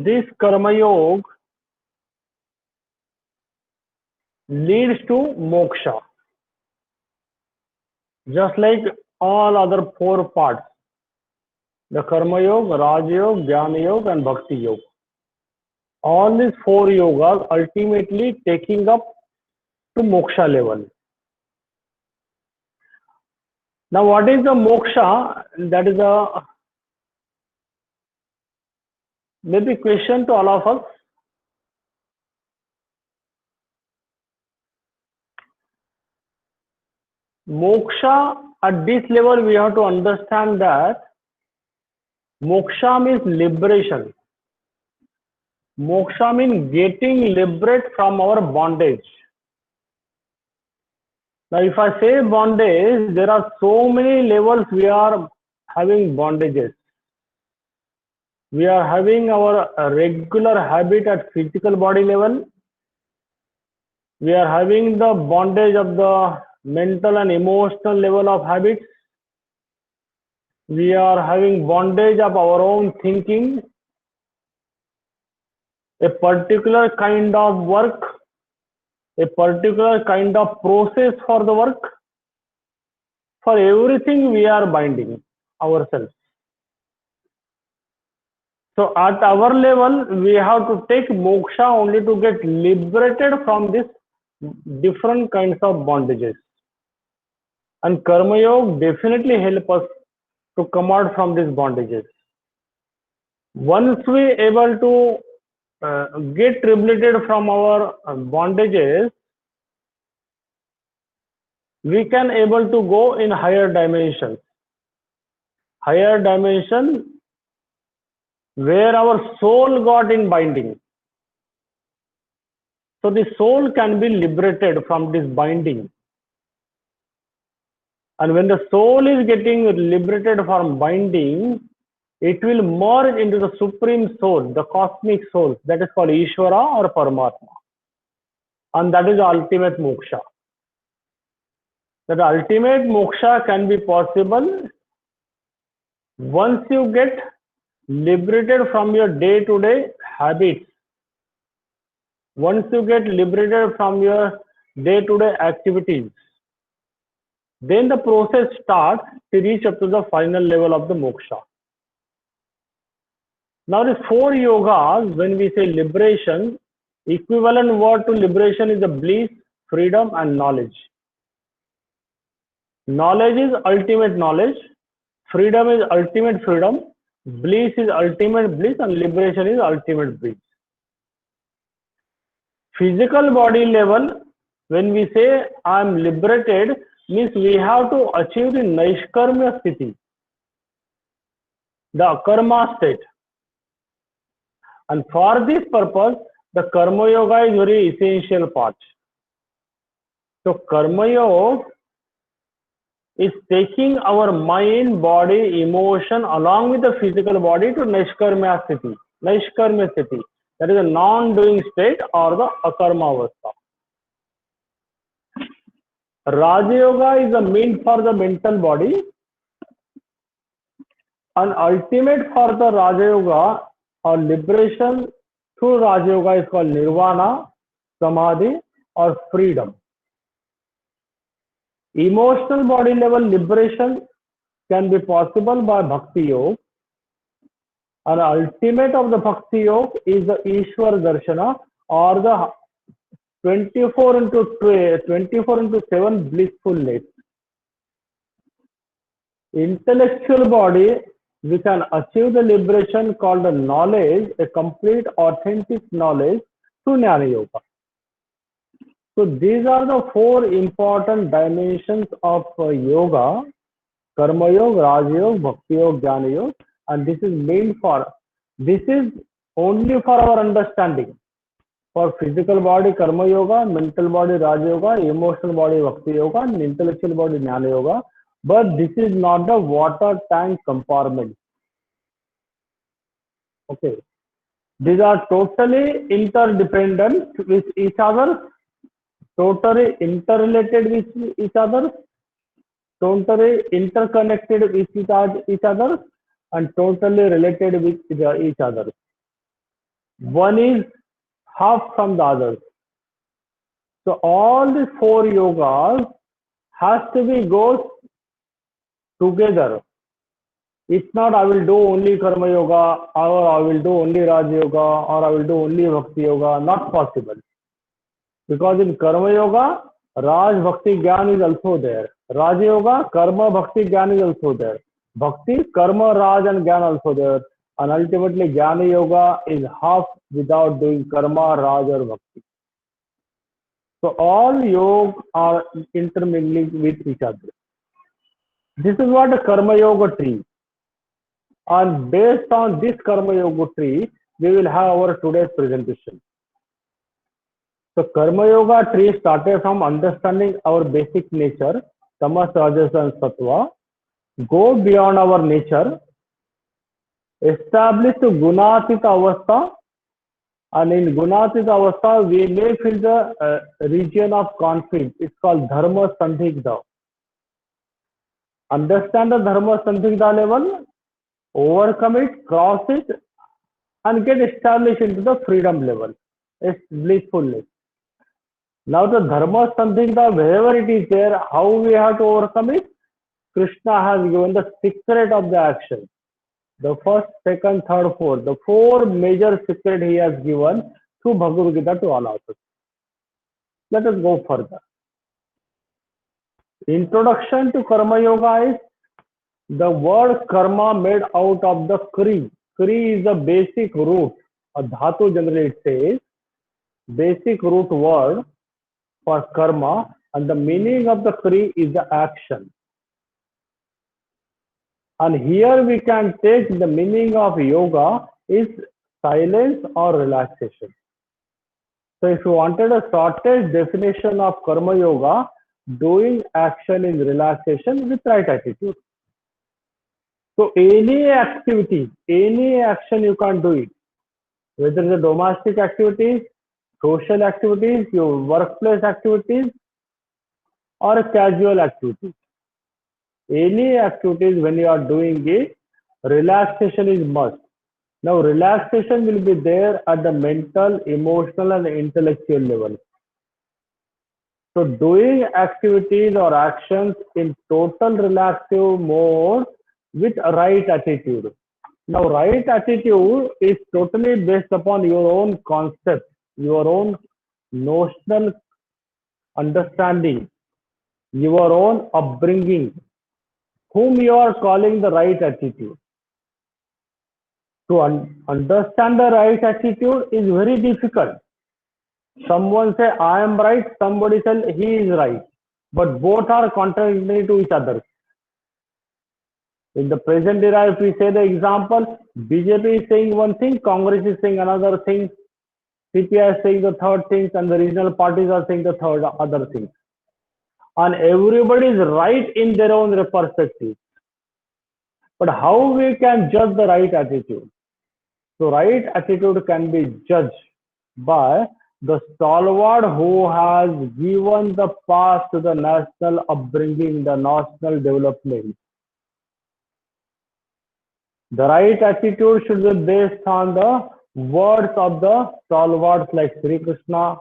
this karma yoga leads to moksha, just like all other four parts, the karma yoga, Raj yoga, Jnana yoga, and Bhakti yoga. All these four yogas ultimately taking up to moksha level. Now, what is the moksha? That is a maybe question to all of us. Moksha, at this level, we have to understand that moksha means liberation. Moksha means getting liberate from our bondage. Now, if I say bondage, there are so many levels we are having bondages. We are having our regular habit at physical body level. We are having the bondage of the mental and emotional level of habits. We are having bondage of our own thinking, a particular kind of work, a particular kind of process for the work. For everything we are binding ourselves. So at our level, we have to take moksha only to get liberated from this different kinds of bondages. And karma yoga definitely help us to come out from these bondages. Once we able to get liberated from our bondages, we can able to go in higher dimensions. Higher dimension where our soul got in binding. So the soul can be liberated from this binding. And when the soul is getting liberated from binding, it will merge into the supreme soul, the cosmic soul, that is called Ishvara or Paramatma. And that is the ultimate moksha. That ultimate moksha can be possible once you get liberated from your day-to-day habits. Once you get liberated from your day-to-day activities, then the process starts to reach up to the final level of the moksha. Now the four yogas, when we say liberation, equivalent word to liberation is the bliss, freedom, and knowledge. Knowledge is ultimate knowledge, freedom is ultimate freedom, bliss is ultimate bliss, and liberation is ultimate bliss. Physical body level, when we say I am liberated, means we have to achieve the Naishkarmya sthiti, the karma state. And for this purpose, the karma yoga is very essential part. So karma yoga is taking our mind, body, emotion along with the physical body to Naishkarmya sthiti. Naishkarmya sthiti. That is a non-doing state or the akarma avastha. Raja Yoga is the mean for the mental body, and ultimate for the Raja Yoga or liberation through Raja Yoga is called Nirvana, Samadhi, or freedom. Emotional body level liberation can be possible by Bhakti Yoga, and ultimate of the Bhakti Yoga is the Ishwar Darshana or the 24 into 7 blissfulness. Intellectual body, we can achieve the liberation called the knowledge, a complete authentic knowledge through Jnana Yoga. So these are the four important dimensions of yoga: Karma Yoga, Raja Yoga, Bhakti Yoga, Jnana Yoga, and this is only for our understanding. For physical body, Karma Yoga; mental body, Raja Yoga; emotional body, Bhakti Yoga; and intellectual body, Jnana Yoga. But this is not the water tank compartment. Okay. These are totally interdependent with each other, totally interrelated with each other, totally interconnected with each other, and totally related with each other. One is half from the others. So all these four yogas has to be goes together. It's not I will do only karma yoga or I will do only Raj yoga or I will do only bhakti yoga. Not possible. Because in karma yoga, Raj Bhakti Gyan is also there. Raj yoga, karma bhakti Gyan is also there. Bhakti, karma, Raj and Gyan also there. And ultimately Jnana yoga is half without doing karma, Raj or bhakti. So all yoga are intermingling with each other. This is what a karma yoga tree. And based on this karma yoga tree, we will have our today's presentation. So karma yoga tree started from understanding our basic nature, tamas, rajas and sattva, go beyond our nature, establish gunatita avastha, and in gunatita avastha we may feel the region of conflict. It's called dharma sandhigdha. Understand the dharma sandhigdha level, overcome it, cross it, and get established into the freedom level. It's blissfulness. Now the dharma sandhigdha, wherever it is there, how we have to overcome it? Krishna has given the secret of the action. The first, second, third, fourth. The four major secret he has given through Bhagavad Gita to all of us. Let us go further. Introduction to Karma Yoga is the word karma made out of the kri. Kri is the basic root. A dhatu generally it says basic root word for karma, and the meaning of the kri is the action. And here we can take the meaning of yoga is silence or relaxation. So if you wanted a shortest definition of karma yoga, doing action in relaxation with right attitude. So any activity, any action you can do it, whether the domestic activities, social activities, your workplace activities, or casual activities. Any activities when you are doing it, relaxation is must. Now relaxation will be there at the mental, emotional and intellectual level. So doing activities or actions in total relaxive mode with right attitude. Now right attitude is totally based upon your own concept, your own notional understanding, your own upbringing, whom you are calling the right attitude. To understand the right attitude is very difficult. Someone say I am right, somebody say he is right, but both are contradictory to each other. In the present era, if we say the example, BJP is saying one thing, Congress is saying another thing, CPI is saying the third thing, and the regional parties are saying the third other thing. And everybody is right in their own perspective. But how we can judge the right attitude? So right attitude can be judged by the stalwart who has given the path to the national upbringing, the national development. The right attitude should be based on the words of the stalwarts like Sri Krishna,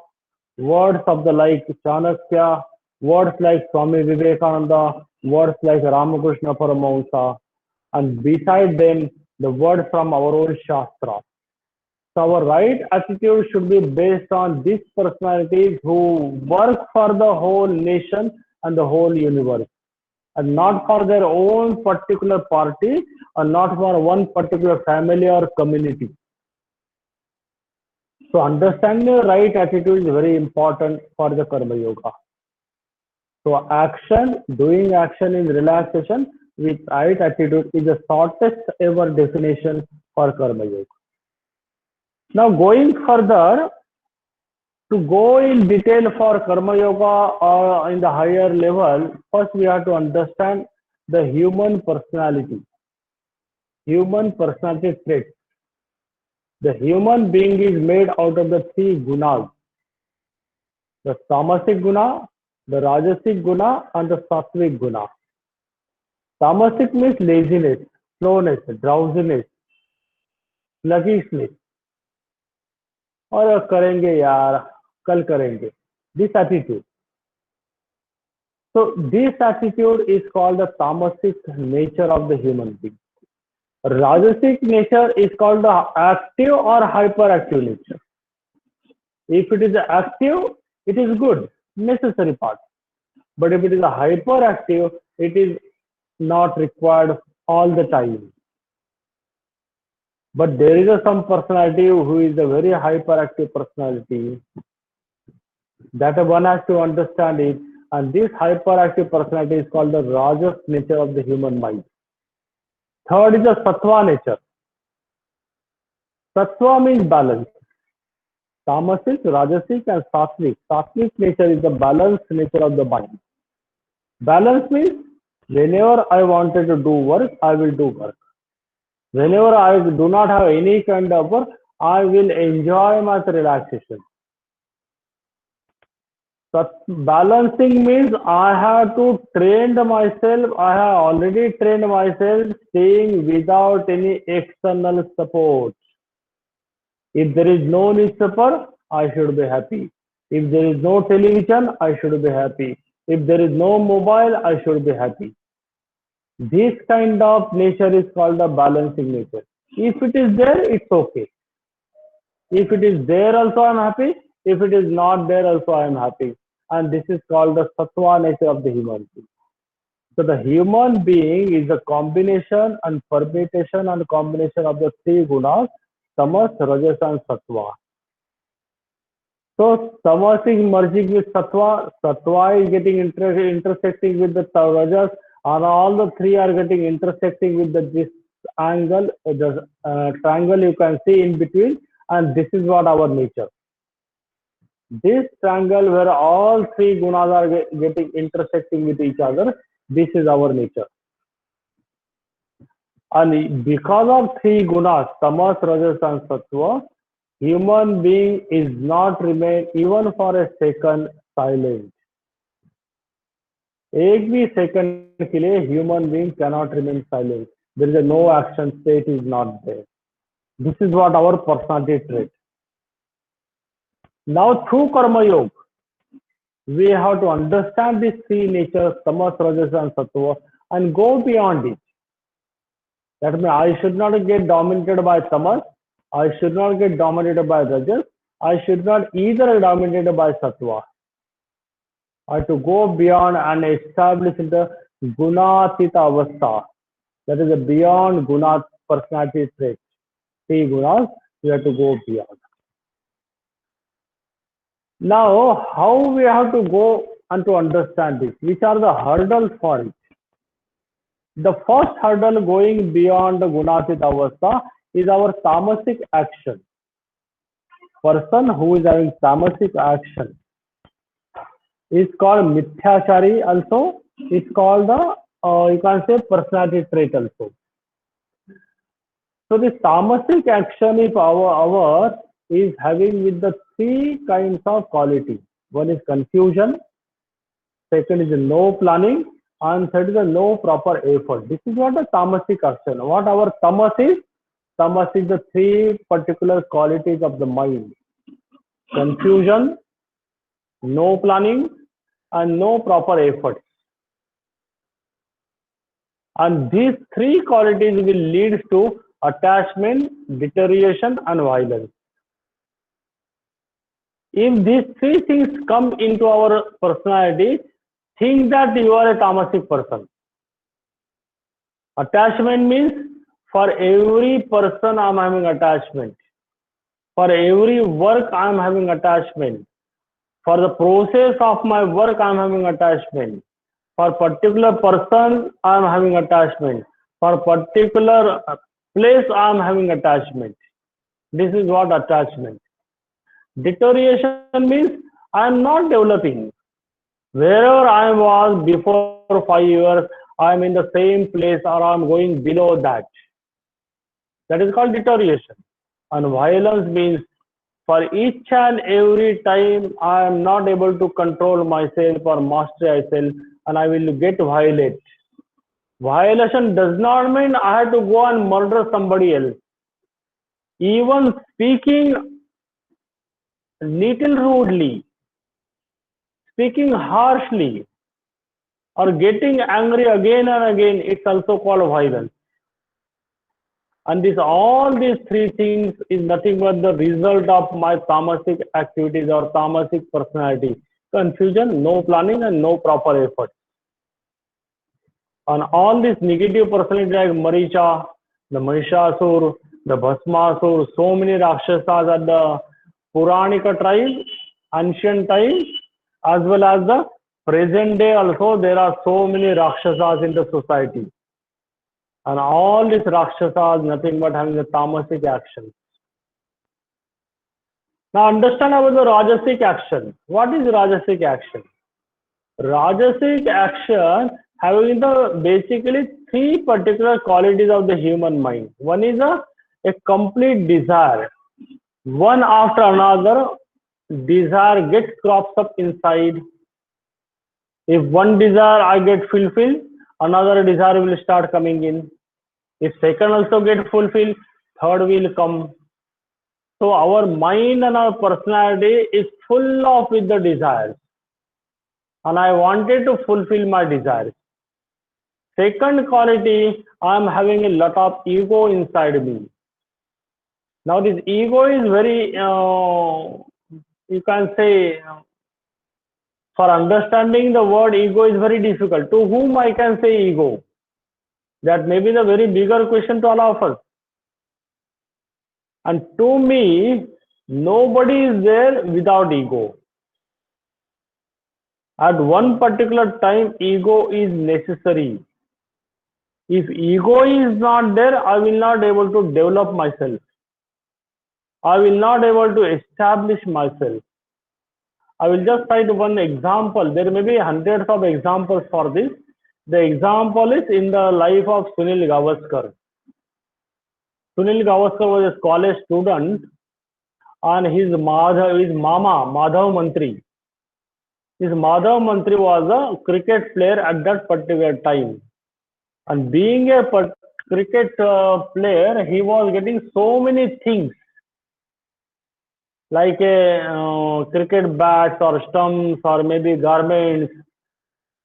words of the like Chanakya, words like Swami Vivekananda, words like Ramakrishna Paramahamsa, and beside them, the word from our own Shastra. So our right attitude should be based on these personalities who work for the whole nation and the whole universe, and not for their own particular party or not for one particular family or community. So understanding the right attitude is very important for the Karma Yoga. So action, doing action in relaxation with right attitude is the shortest ever definition for Karma Yoga. Now going further, to go in detail for Karma Yoga or in the higher level, first we have to understand the human personality traits. The human being is made out of the three gunas: the tamasic guna, the rajasic guna, and the sattvic guna. Tamasic means laziness, slowness, drowsiness, sluggishness. और करेंगे यार, कल करेंगे, this attitude. So this attitude is called the tamasic nature of the human being. Rajasic nature is called the active or hyperactive nature. If it is active, it is good, necessary part. But if it is a hyperactive, it is not required all the time. But there is some personality who is a very hyperactive personality. That one has to understand it. And this hyperactive personality is called the Rajas nature of the human mind. Third is the Sattva nature. Sattva means balance. Tamasic, Rajasic, and Sattvic. Sattvic nature is the balanced nature of the mind. Balance means whenever I wanted to do work, I will do work. Whenever I do not have any kind of work, I will enjoy my relaxation. Balancing means I have to train myself. I have already trained myself staying without any external support. If there is no newspaper, I should be happy. If there is no television, I should be happy. If there is no mobile, I should be happy. This kind of nature is called a balancing nature. If it is there, it's okay. If it is there also, I'm happy. If it is not there also, I'm happy. And this is called the sattva nature of the human being. So the human being is a combination and permutation and combination of the three gunas, tamas, rajas, and sattva. So tamas is merging with sattva, sattva is getting intersecting with the rajas, and all the three are getting intersecting with this angle, the triangle you can see in between, and this is what our nature. This triangle where all three gunas are getting intersecting with each other, this is our nature. And because of three gunas, tamas, rajas, and sattva, human being is not remain even for a second silent. एक भी second के लिए human being cannot remain silent. There is a no action state is not there. This is what our personality trait. Now through Karma Yoga, we have to understand these three natures, tamas, rajas, and sattva, and go beyond it. That means I should not get dominated by tamas, I should not get dominated by rajas, I should not either dominated by sattva. I have to go beyond and establish the gunatita avastha. That is a beyond guna personality trait. Three gunas, we have to go beyond. Now, how we have to go and to understand this? Which are the hurdles for it? The first hurdle going beyond the gunatita avastha is our tamasic action. Person who is having tamasic action is called mithyachari also. It's called the, you can say, personality trait also. So this tamasic action is our is having with the three kinds of quality. One is confusion, second is no planning, and third is no proper effort. This is what the tamasic action. What our tamas is? Tamas is the three particular qualities of the mind: confusion, no planning, and no proper effort. And these three qualities will lead to attachment, deterioration, and violence. If these three things come into our personality, think that you are a tamasic person. Attachment means for every person I am having attachment. For every work I am having attachment. For the process of my work I am having attachment. For particular person I am having attachment. For particular place I am having attachment. This is what attachment. Deterioration means I am not developing. Wherever I was before 5 years, I am in the same place or I am going below that. That is called deterioration. And violence means for each and every time I am not able to control myself or master myself and I will get violent. Violation does not mean I have to go and murder somebody else. Even speaking little rudely, speaking harshly, or getting angry again and again, it's also called violence. And this all these three things is nothing but the result of my tamasic activities or tamasic personality. Confusion, no planning, and no proper effort. And all these negative personalities like Maricha, the Mahishasur, the Bhasmasur, so many Rakshasas at the Puranika tribe, ancient times, as well as the present day also, there are so many Rakshasas in the society. And all these Rakshasas nothing but having the tamasic action. Now understand about the Rajasic action. What is Rajasic action? Rajasic action having the basically three particular qualities of the human mind. One is a complete desire. One after another, desire gets crops up inside. If one desire I get fulfilled, another desire will start coming in. If second also get fulfilled, third will come. So our mind and our personality is full of with the desires. And I wanted to fulfill my desires. Second quality, I am having a lot of ego inside me. Now this ego is very, you can say, for understanding the word ego is very difficult. To whom I can say ego? That may be the very bigger question to all of us. And to me, nobody is there without ego. At one particular time, ego is necessary. If ego is not there, I will not able to develop myself. I will not able to establish myself. I will just cite one example. There may be hundreds of examples for this. The example is in the life of Sunil Gavaskar. Sunil Gavaskar was a college student, and his mama, Madhav Mantri. His Madhav Mantri was a cricket player at that particular time. And being a cricket player, he was getting so many things like a cricket bats or stumps or maybe garments.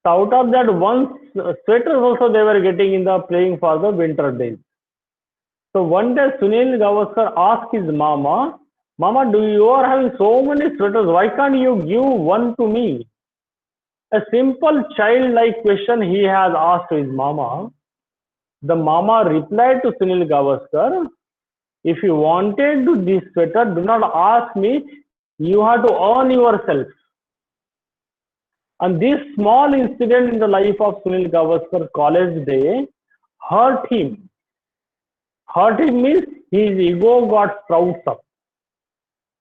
So out of that, one sweaters also they were getting in the playing for the winter days. So one day Sunil Gavaskar asked his mama, Mama, do you are having so many sweaters? Why can't you give one to me? A simple childlike question he has asked his mama. The mama replied to Sunil Gavaskar, if you wanted to this sweater, do not ask me. You have to earn yourself. And this small incident in the life of Sunil Gavaskar college day hurt him. Hurt him means his ego got sprouts up.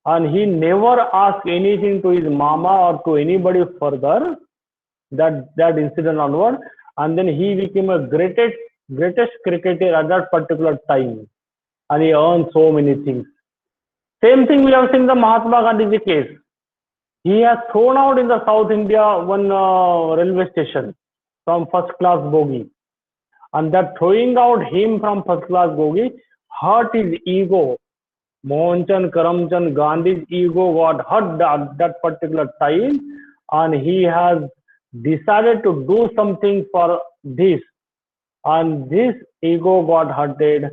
And he never asked anything to his mama or to anybody further that incident onward. And then he became a greatest cricketer at that particular time. And he earned so many things. Same thing we have seen the Mahatma Gandhi case. He has thrown out in the South India one railway station from first class bogie. And that throwing out him from first class bogie hurt his ego. Mohanchand Karamchand Gandhi's ego got hurt at that particular time, and he has decided to do something for this. And this ego got hurted.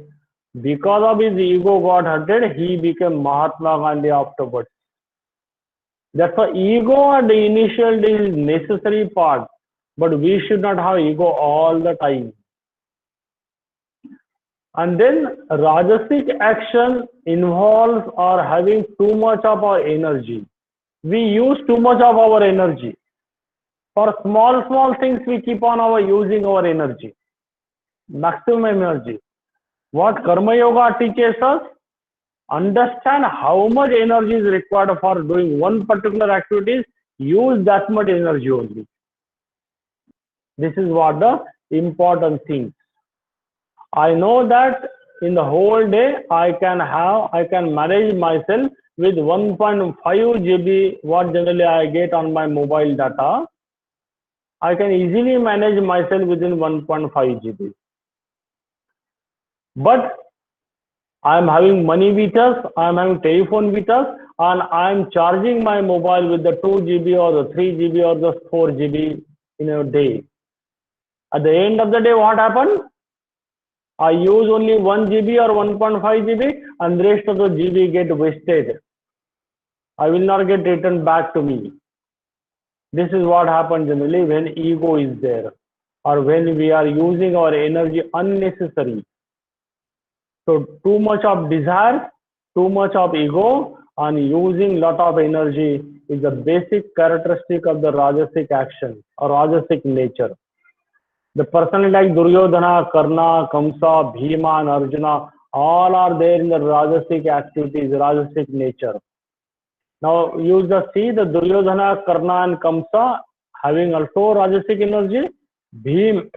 Because of his ego got hurted, he became Mahatma Gandhi afterwards. That's why ego at the initial days is necessary part, but we should not have ego all the time. And then Rajasic action involves or having too much of our energy. We use too much of our energy. For small things, we keep on using our energy, maximum energy. What Karma Yoga teaches us, understand how much energy is required for doing one particular activity, use that much energy only. This is what the important thing. I know that in the whole day, I can manage myself with 1.5 GB, what generally I get on my mobile data. I can easily manage myself within 1.5 GB. But I am having money with us, I am having telephone with us, and I'm charging my mobile with the 2 GB or the 3 GB or the 4 GB in a day. At the end of the day, what happened? I use only 1 GB or 1.5 GB and the rest of the GB get wasted. I will not get returned back to me. This is what happens generally when ego is there or when we are using our energy unnecessary. So too much of desire, too much of ego and using lot of energy is the basic characteristic of the Rajasic action or Rajasic nature. The person like Duryodhana, Karna, Kamsa, Bhima and Arjuna all are there in the Rajasic activities, Rajasic nature. Now you just see the Duryodhana, Karna and Kamsa having also Rajasic energy. Bhim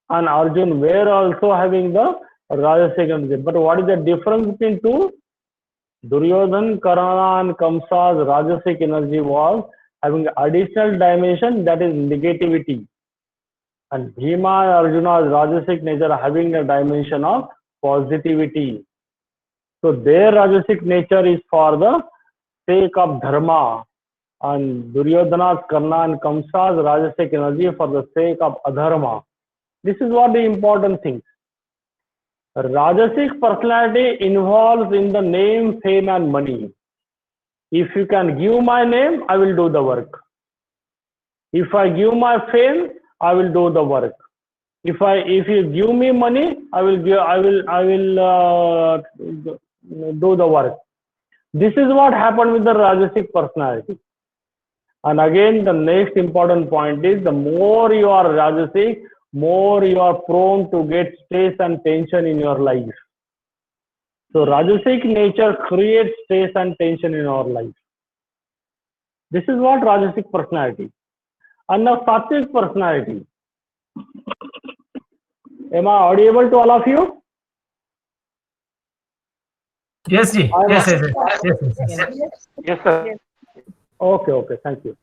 and Arjun were also having the Rajasic energy. But what is the difference between two? Duryodhan, Karna and Kamsa's Rajasic energy was having additional dimension, that is negativity. And Bhima and Arjuna's Rajasic nature having a dimension of positivity. So their Rajasic nature is for the sake of dharma, and Duryodhana's, Karna and Kamsa's Rajasic energy for the sake of adharma. This is what the important thing. Rajasic personality involves in the name, fame and money. If you can give my name, I will do the work. If I give my fame, I will do the work. If you give me money, I will do the work. This is what happened with the Rajasic personality. And again, the next important point is the more you are Rajasic, more you are prone to get stress and tension in your life. So Rajasic nature creates stress and tension in our life. This is what Rajasic personality. And now Sattvic personality. Am I audible to all of you? Yes, Ji. Yes, sir. Okay, thank you.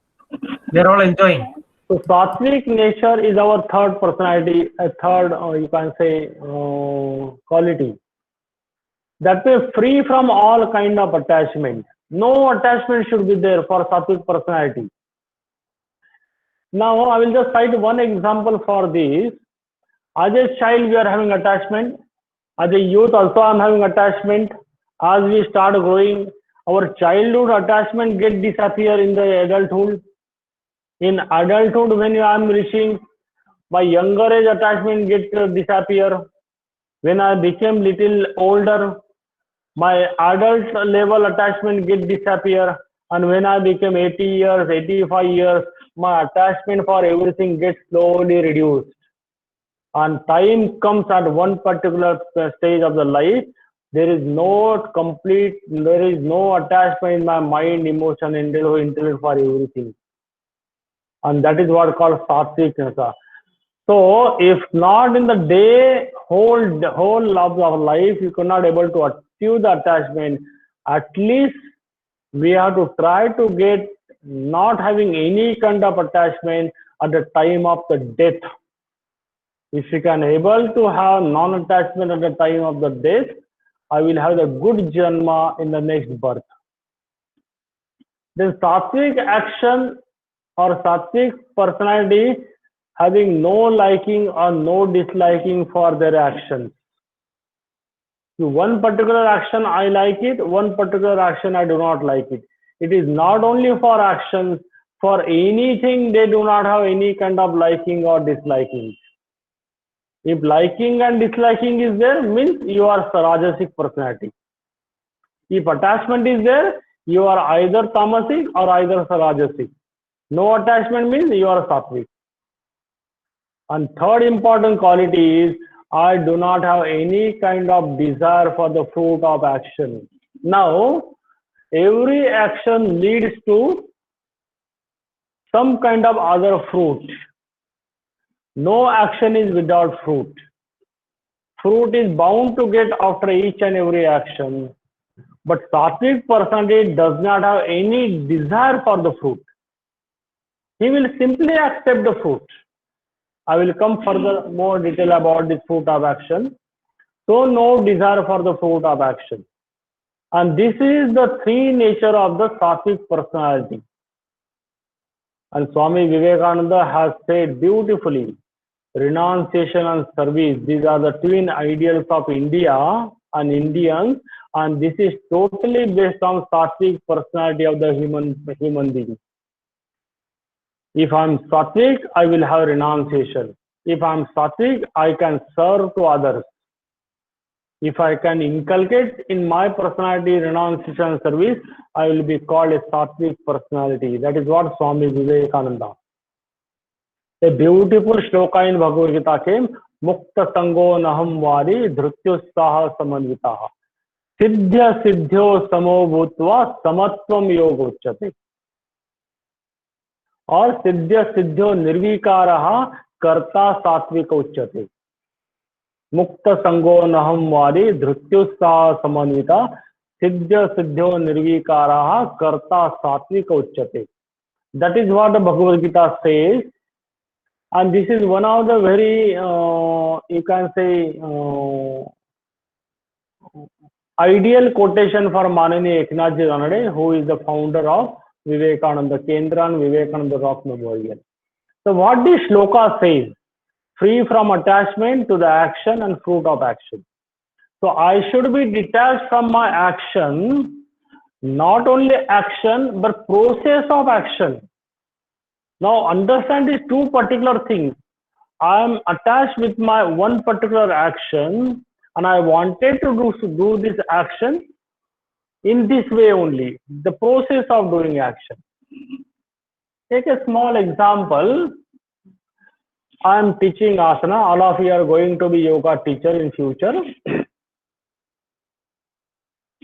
We are all enjoying. So Sattvic nature is our third personality, a third, you can say, quality. That way, free from all kind of attachment. No attachment should be there for Sattvic personality. Now, I will just cite one example for this. As a child, we are having attachment. As a youth, also I am having attachment. As we start growing, our childhood attachment get disappear in the adulthood. In adulthood, when I am reaching my younger age, attachment get disappear. When I became little older, my adult level attachment get disappear. And when I became 80 years, 85 years, my attachment for everything gets slowly reduced. And time comes at one particular stage of the life, there is no attachment in my mind, emotion, intellect for everything. And that is what called Sattvic nature. So if not in the whole of our life, you cannot able to achieve the attachment, at least we have to try to get not having any kind of attachment at the time of the death. If you can able to have non-attachment at the time of the death, I will have the good janma in the next birth. Then Sattvic action or Sattvic personality having no liking or no disliking for their actions. So one particular action I like it, one particular action I do not like it. It is not only for actions, for anything they do not have any kind of liking or disliking. If liking and disliking is there, means you are Rajasic personality. If attachment is there, you are either Tamasic or either Rajasic. No attachment means you are Sattvic. And third important quality is I do not have any kind of desire for the fruit of action. Now, every action leads to some kind of other fruit. No action is without fruit. Fruit is bound to get after each and every action. But Sattvic personality does not have any desire for the fruit. He will simply accept the fruit. I will come further more detail about this fruit of action. So no desire for the fruit of action. And this is the three nature of the Sattvic personality. And Swami Vivekananda has said beautifully, renunciation and service, these are the twin ideals of India and Indians, and this is totally based on Sattvic personality of the human being. If I'm Sattvic, I will have renunciation. If I'm Sattvic, I can serve to others. If I can inculcate in my personality renunciation and service, I will be called a Sattvic personality. That is what Swami Vivekananda. A beautiful shloka in Bhagavad Gita came, Mukta Sango Naham Vari Dhrutyustaha Samanvitaha. Siddhya Siddhyo Samo Bhutva Samatvam Yogochate. और सिद्ध्य सिद्ध्यो निर्विकारः कर्ता सात्विक उच्यते. मुक्त संगो नहम वारी धृत्युत्साह समन्विता सिद्ध्य सिद्ध्यो निर्विकारः कर्ता सात्विक उच्यते. That is what the Bhagavad Gita says, and this is one of the very you can say ideal quotation for Mananiya Eknathji Ranade, who is the founder of Vivekananda Kendra and Vivekananda Rock Memorial. So what this shloka says, free from attachment to the action and fruit of action. So I should be detached from my action, not only action, but process of action. Now understand these two particular things. I am attached with my one particular action and I wanted to do this action in this way only, the process of doing action. Take a small example. I am teaching asana. All of you are going to be yoga teacher in future.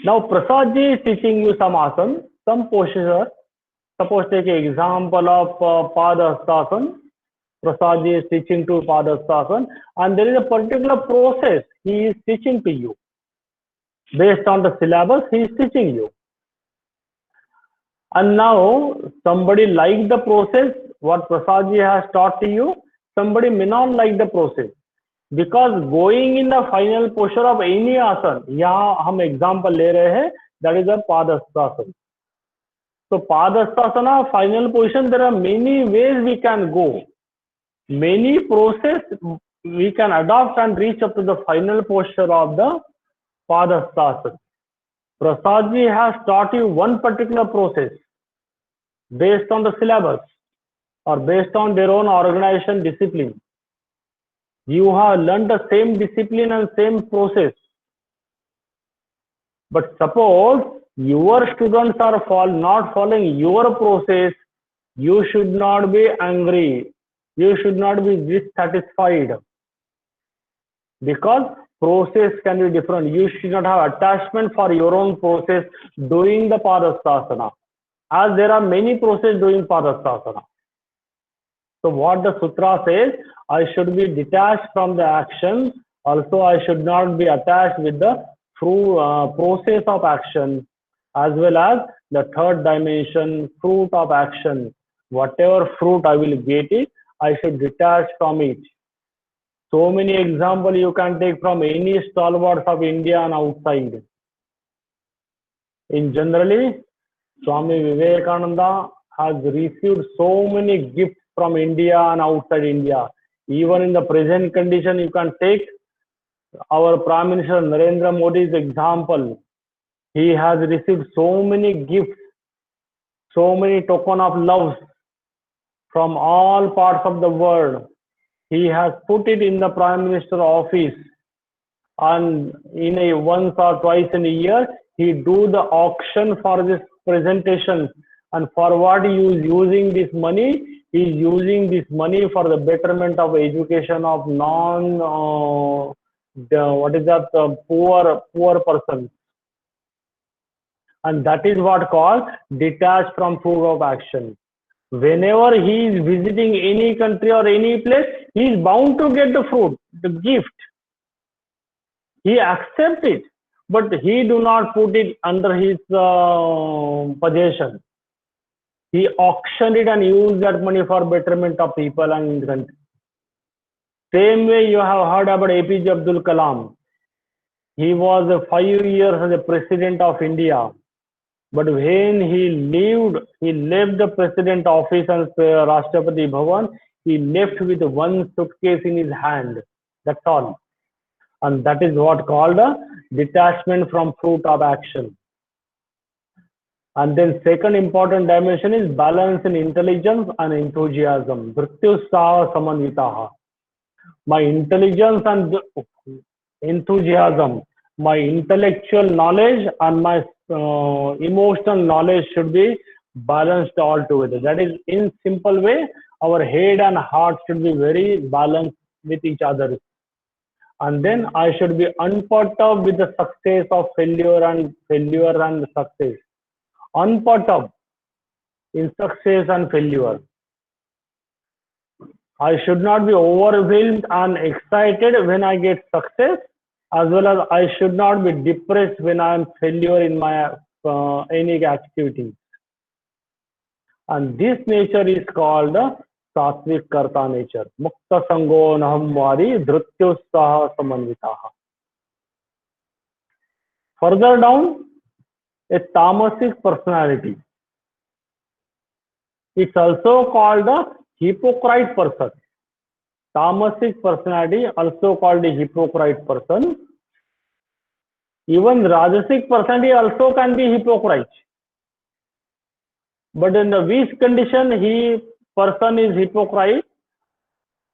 Now Prasad ji is teaching you some asana, some postures. Suppose take an example of Padahastasana. Prasad ji is teaching to Padahastasana, and there is a particular process he is teaching to you. Based on the syllabus, he is teaching you. And now somebody like the process, what Prasad ji has taught to you, somebody may not like the process. Because going in the final posture of any asana, यहाँ हम example ले रहे हैं, that is a Padahastasana. So Padahastasana, final position, there are many ways we can go. Many process we can adopt and reach up to the final posture of the Padahastasana. Prasad ji has taught you one particular process based on the syllabus or based on their own organization discipline. You have learned the same discipline and same process. But suppose your students are not following your process, you should not be angry. You should not be dissatisfied. Because process can be different. You should not have attachment for your own process doing the Padahastasana, as there are many processes doing Padahastasana. So what the sutra says, I should be detached from the action. Also, I should not be attached with the process of action, as well as the third dimension, fruit of action. Whatever fruit I will get it, I should detach from it. So many examples you can take from any stalwarts of India and outside. In generally, Swami Vivekananda has received so many gifts from India and outside India. Even in the present condition, you can take our Prime Minister Narendra Modi's example. He has received so many gifts, so many token of love from all parts of the world. He has put it in the Prime Minister office, and in a once or twice in a year, he do the auction for this presentation. And for what he is using this money, he is using this money for the betterment of education of poor persons. And that is what called detached from fruit of action. Whenever he is visiting any country or any place, he is bound to get the fruit, the gift. He accepts it, but he do not put it under his possession. He auctioned it and used that money for betterment of people and the country. Same way you have heard about APJ Abdul Kalam. He was 5 years as the president of India. But when he left the president office and Rashtrapati Bhavan, he left with one suitcase in his hand. That's all. And that is what called a detachment from fruit of action. And then second important dimension is balance in intelligence and enthusiasm. Dhrityusaha samanvitaha. My intelligence and enthusiasm, my intellectual knowledge and my emotional knowledge should be balanced all together. That is, in simple way, our head and heart should be very balanced with each other. And then I should be unperturbed with the success of failure and success. Unperturbed in success and failure. I should not be overwhelmed and excited when I get success, as well as I should not be depressed when I am failure in my any activity. And this nature is called Sattvic Karta nature. Mukta Sango Nahamvari Dhrityusaha Samanvitaha. Further down, a tamasic personality. It's also called a hypocrite person. Tamasic personality, also called a hypocrite person. Even Rajasic personality also can be hypocrite. But in the which condition person is hypocrite?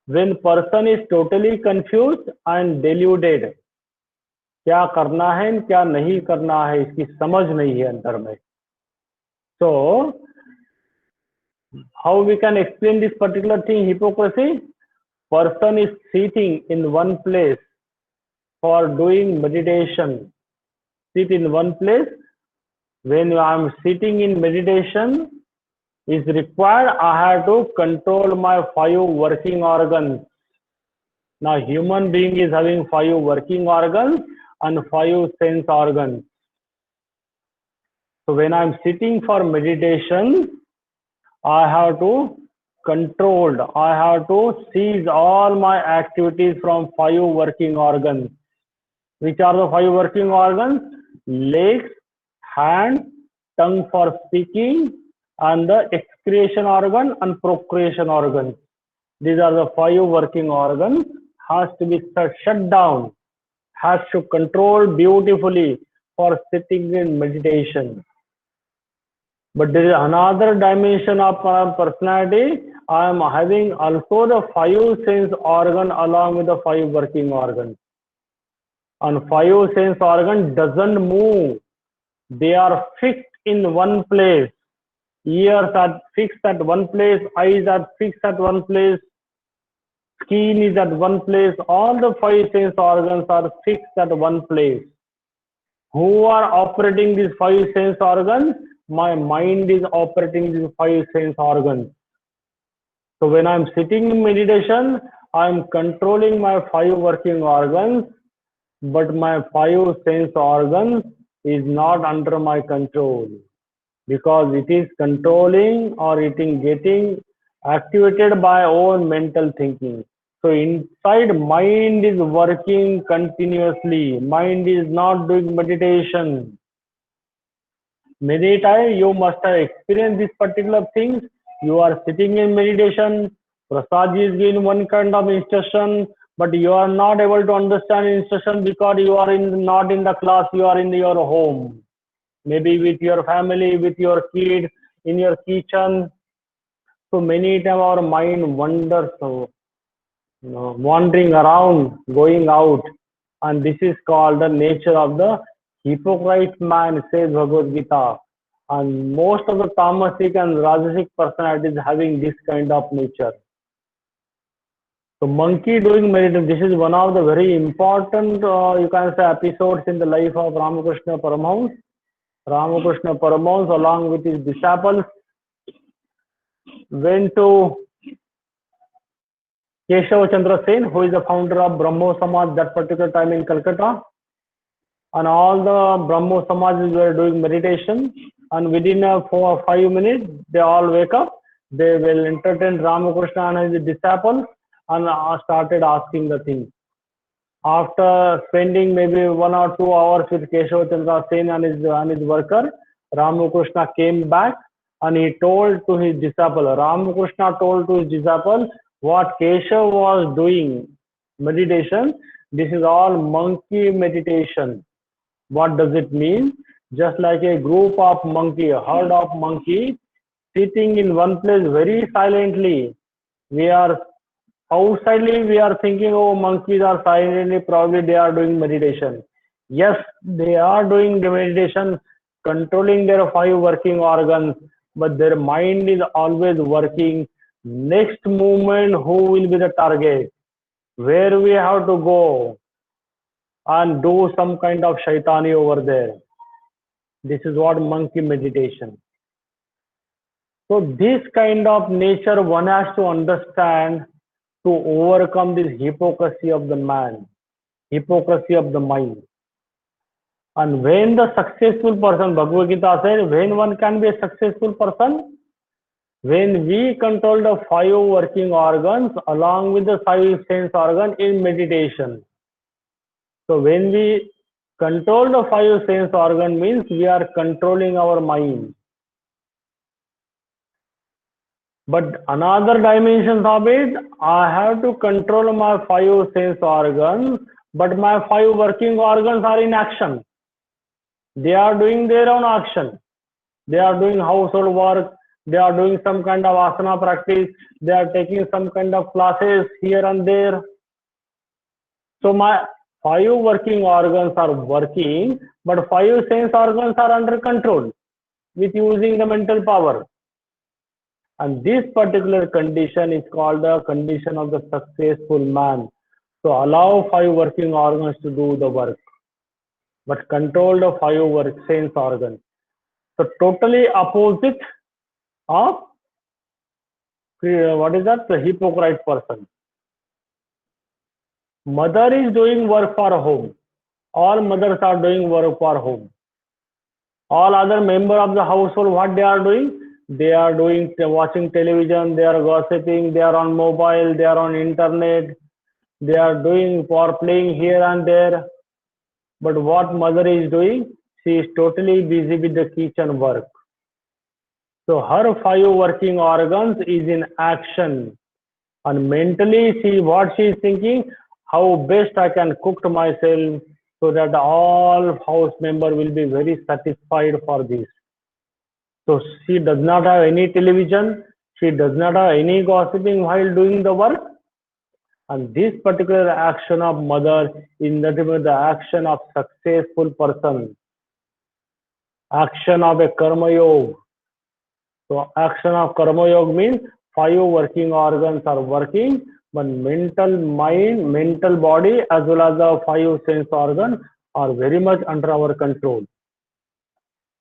When person is totally confused and deluded. क्या करना है क्या नहीं करना है इसकी समझ नहीं है अंदर में. So how we can explain this particular thing, hypocrisy? Person is sitting in one place for doing meditation. Sit in one place. When I am sitting in meditation, is required, I have to control my 5 working organs. Now, human being is having 5 working organs and 5 sense organs. So when I am sitting for meditation, I have to control, I have to seize all my activities from 5 working organs. Which are the 5 working organs? Legs, hands, tongue for speaking, and the excretion organ and procreation organ. These are the 5 working organs. Has to be shut down, has to control beautifully for sitting in meditation. But there is another dimension of personality. I am having also the 5 sense organ along with the 5 working organs. And 5 sense organ doesn't move. They are fixed in one place. Ears are fixed at one place, eyes are fixed at one place, skin is at one place. All the 5 sense organs are fixed at one place. Who are operating these 5 sense organs? My mind is operating these 5 sense organs. So when I am sitting in meditation, I am controlling my 5 working organs, but my 5 sense organs is not under my control, because it is controlling or it is getting activated by own mental thinking. So inside, mind is working continuously. Mind is not doing meditation. Many times you must have experienced this particular things. You are sitting in meditation, Prasadji is giving one kind of instruction, but you are not able to understand instruction because you are not in the class, you are in your home. Maybe with your family, with your kids, in your kitchen. So many times our mind wanders, wandering around, going out. And this is called the nature of the hypocrite man, says Bhagavad Gita. And most of the tamasic and rajasic personalities having this kind of nature. So monkey doing meditation, this is one of the very important, you can say, episodes in the life of Ramakrishna Paramahansa. Ramakrishna Paramahansa along with his disciples went to Keshava Chandra Sen, who is the founder of Brahmo Samaj that particular time in Calcutta. And all the Brahmo Samajas were doing meditation, and within 4 or 5 minutes, they all wake up. They will entertain Ramakrishna and his disciples and started asking the things. After spending maybe 1 or 2 hours with Keshav Chandra Sen and his worker, Ramakrishna came back and he told to his disciple, Ramakrishna told to his disciple what Keshav was doing, meditation, this is all monkey meditation. What does it mean? Just like a group of monkey, a herd of monkey sitting in one place very silently. We are outside, we are thinking, oh, monkeys are silently, probably they are doing meditation. Yes, they are doing the meditation, controlling their 5 working organs, but their mind is always working. Next movement, who will be the target? Where we have to go and do some kind of shaitani over there. This is what monkey meditation. So this kind of nature one has to understand to overcome this hypocrisy of the man, hypocrisy of the mind. And when the successful person, Bhagavad Gita says, when one can be a successful person, when we control the 5 working organs along with the 5 sense organ in meditation. So when we control the 5 sense organ means we are controlling our mind. But another dimension of it, I have to control my 5 sense organs, but my 5 working organs are in action. They are doing their own action. They are doing household work. They are doing some kind of asana practice. They are taking some kind of classes here and there. So my 5 working organs are working, but 5 sense organs are under control with using the mental power. And this particular condition is called the condition of the successful man. So allow 5 working organs to do the work, but control the 5 sense organs. So totally opposite of what is that? The hypocrite person. Mother is doing work for home. All mothers are doing work for home. All other members of the household, what they are doing? They are doing watching television, they are gossiping, they are on mobile, they are on internet, they are doing for playing here and there. But what mother is doing? She is totally busy with the kitchen work. So her 5 working organs is in action. And mentally what she is thinking, how best I can cook to myself so that all house members will be very satisfied for this. So she does not have any television, she does not have any gossiping while doing the work. And this particular action of mother is nothing but the action of successful person, action of a karma yoga. So action of karma yoga means 5 working organs are working, but mental mind, mental body as well as the 5 sense organs are very much under our control.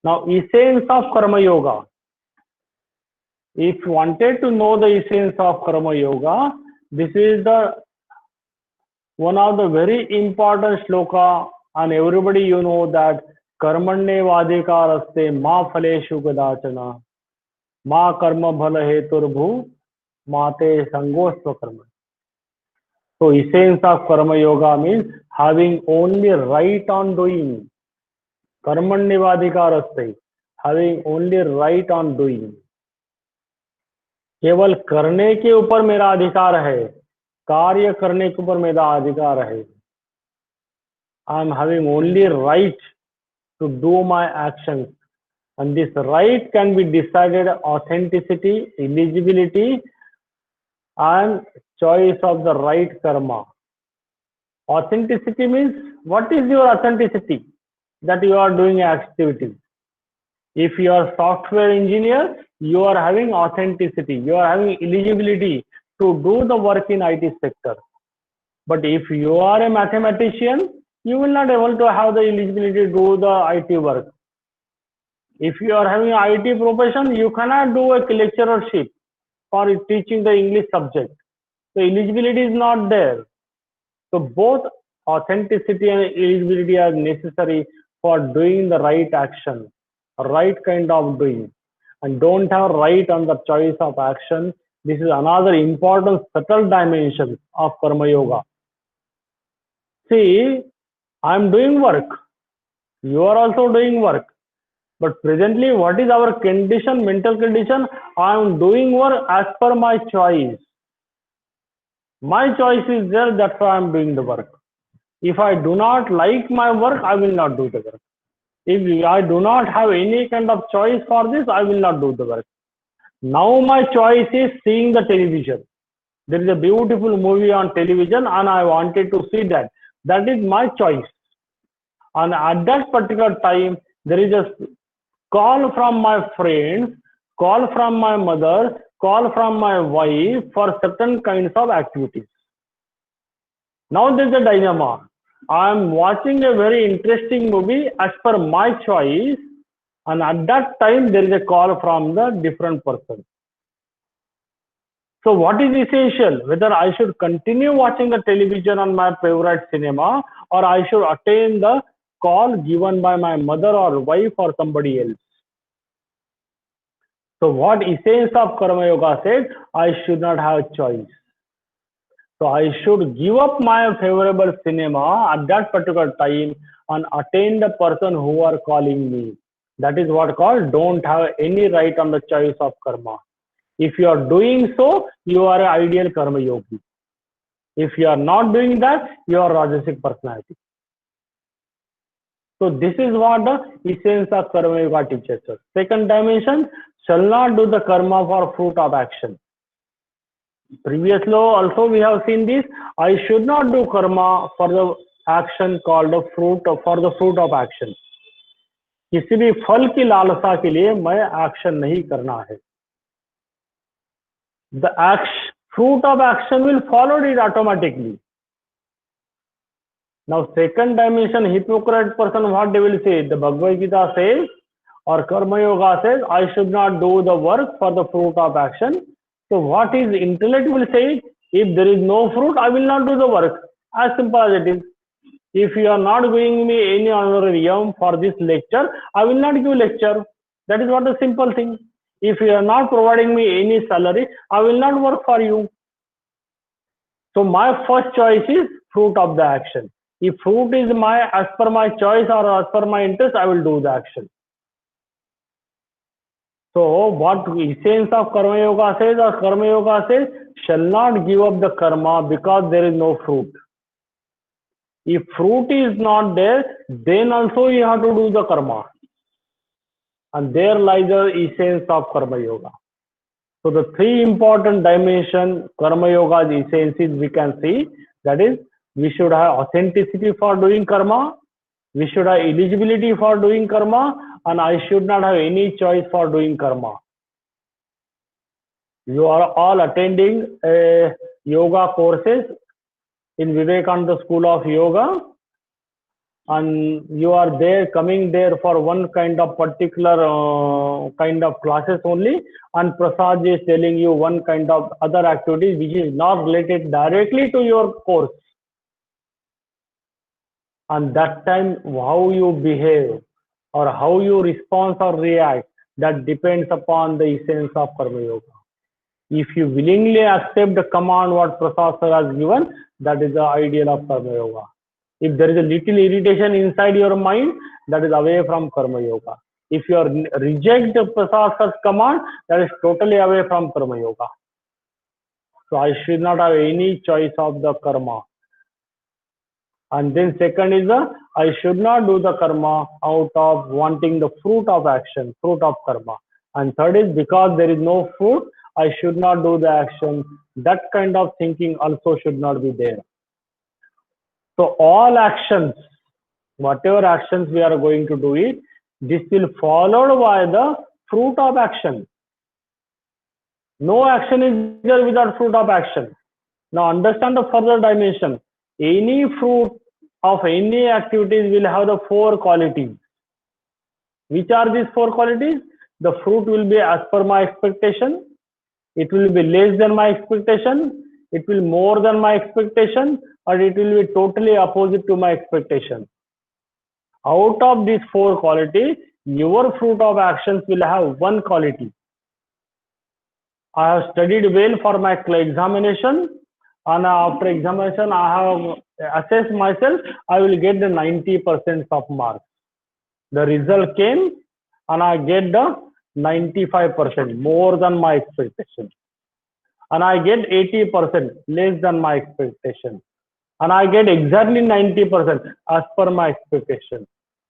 Now, essence of karma yoga. If you wanted to know the essence of karma yoga, this is the one of the very important shloka, and everybody you know that karmanye vadikaraste ma phaleshu kadachana ma karma bhala heturbhu mate sangosva karma. So essence of karma yoga means having only right on doing. Karmanye vadikaraste, having only right on doing. केवल करने के ऊपर मेरा अधिकार है, कार्य करने के ऊपर मेरा अधिकार है. I am having only right to do my actions, and this right can be decided authenticity, eligibility, and choice of the right karma. Authenticity means what is your authenticity that you are doing activity. If you are a software engineer, you are having authenticity, you are having eligibility to do the work in IT sector. But if you are a mathematician, you will not able to have the eligibility to do the IT work. If you are having IT profession, you cannot do a lecturership for teaching the English subject. So eligibility is not there. So both authenticity and eligibility are necessary for doing the right action, right kind of doing. And don't have right on the choice of action. This is another important subtle dimension of karma yoga. See, I'm doing work. You are also doing work. But presently, what is our condition, mental condition? I'm doing work as per my choice. My choice is there, that's why I'm doing the work. If I do not like my work, I will not do the work. If I do not have any kind of choice for this, I will not do the work. Now my choice is seeing the television. There is a beautiful movie on television and I wanted to see that. That is my choice. And at that particular time, there is a call from my friends, call from my mother, call from my wife for certain kinds of activities. Now there's a dilemma. I'm watching a very interesting movie as per my choice, and at that time there is a call from the different person. So what is essential? Whether I should continue watching the television on my favorite cinema, or I should attend the call given by my mother or wife or somebody else. So what essence of Karma Yoga said, I should not have a choice. So I should give up my favorable cinema at that particular time and attend the person who are calling me. That is what called don't have any right on the choice of karma. If you are doing so, you are an ideal karma yogi. If you are not doing that, you are Rajasic personality. So this is what the essence of Karma Yoga teaches us. Second dimension, shall not do the karma for fruit of action. Previously also we have seen this. I should not do karma for the action called the fruit for the fruit of action. किसी भी फल की लालसा के लिए मैं action नहीं करना है. The fruit of action will follow it automatically. Now second dimension, hypocrite person, what they will say? The Bhagavad Gita says, or Karma Yoga says, I should not do the work for the fruit of action. So what is intellect will say? If there is no fruit, I will not do the work. As simple as it is. If you are not giving me any honorarium for this lecture, I will not give lecture. That is what the simple thing. If you are not providing me any salary, I will not work for you. So my first choice is fruit of the action. If fruit is as per my choice or as per my interest, I will do the action. So what essence of Karma Yoga says, or Karma Yoga says, shall not give up the karma because there is no fruit. If fruit is not there, then also you have to do the karma. And there lies the essence of Karma Yoga. So the three important dimensions Karma Yoga's essence is we can see, that is, we should have authenticity for doing karma, we should have eligibility for doing karma, and I should not have any choice for doing karma. You are all attending yoga courses in Vivekananda School of Yoga, and you are there coming there for one kind of particular kind of classes only, and Prasad is telling you one kind of other activities which is not related directly to your course. And that time how you behave or how you respond or react, that depends upon the essence of Karma Yoga. If you willingly accept the command what Prasad sir has given, that is the ideal of Karma Yoga. If there is a little irritation inside your mind, that is away from Karma Yoga. If you reject the Prasad sir's command, that is totally away from Karma Yoga. So I should not have any choice of the karma. And then second is I should not do the karma out of wanting the fruit of action, fruit of karma. And third is because there is no fruit, I should not do the action. That kind of thinking also should not be there. So all actions, whatever actions we are going to do it, this will followed by the fruit of action. No action is there without fruit of action. Now understand the further dimension. Any fruit of any activities will have the four qualities. Which are these four qualities? The fruit will be as per my expectation. It will be less than my expectation. It will more than my expectation, or it will be totally opposite to my expectation. Out of these four qualities, your fruit of actions will have one quality. I have studied well for my examination. and after examination I have assessed myself, I will get the 90% of marks. The result came and I get the 95%, more than my expectation. And I get 80%, less than my expectation. And I get exactly 90% as per my expectation.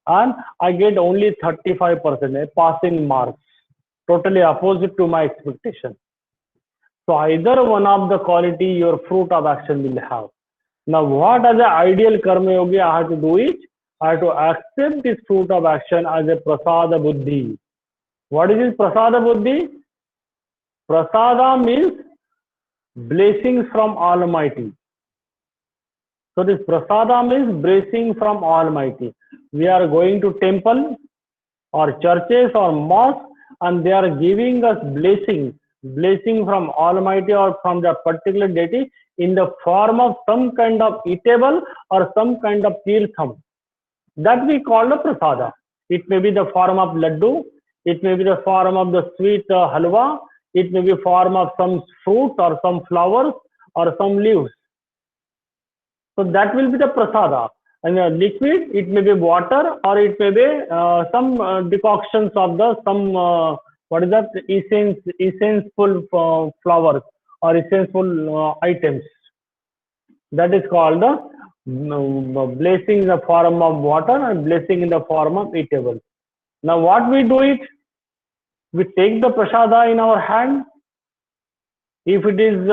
And I get only 35%, a passing marks, totally opposite to my expectation. So either one of the quality your fruit of action will have. Now what as an ideal karma yogi I have to do it? I have to accept this fruit of action as a prasada buddhi. What is this prasada buddhi? Prasada means blessings from Almighty. So this prasada means blessing from Almighty. We are going to temple or churches or mosques and they are giving us blessing from Almighty or from the particular deity in the form of some kind of eatable or some kind of tirtham. That we call the prasada. It may be the form of laddu, it may be the form of the sweet halwa, it may be form of some fruit or some flowers or some leaves. So that will be the prasada. And liquid, it may be water or it may be some decoctions of the some what is that essential flowers or essential items. That is called the blessing in the form of water and blessing in the form of eatable. Now what we do it? We take the prasada in our hand. If it is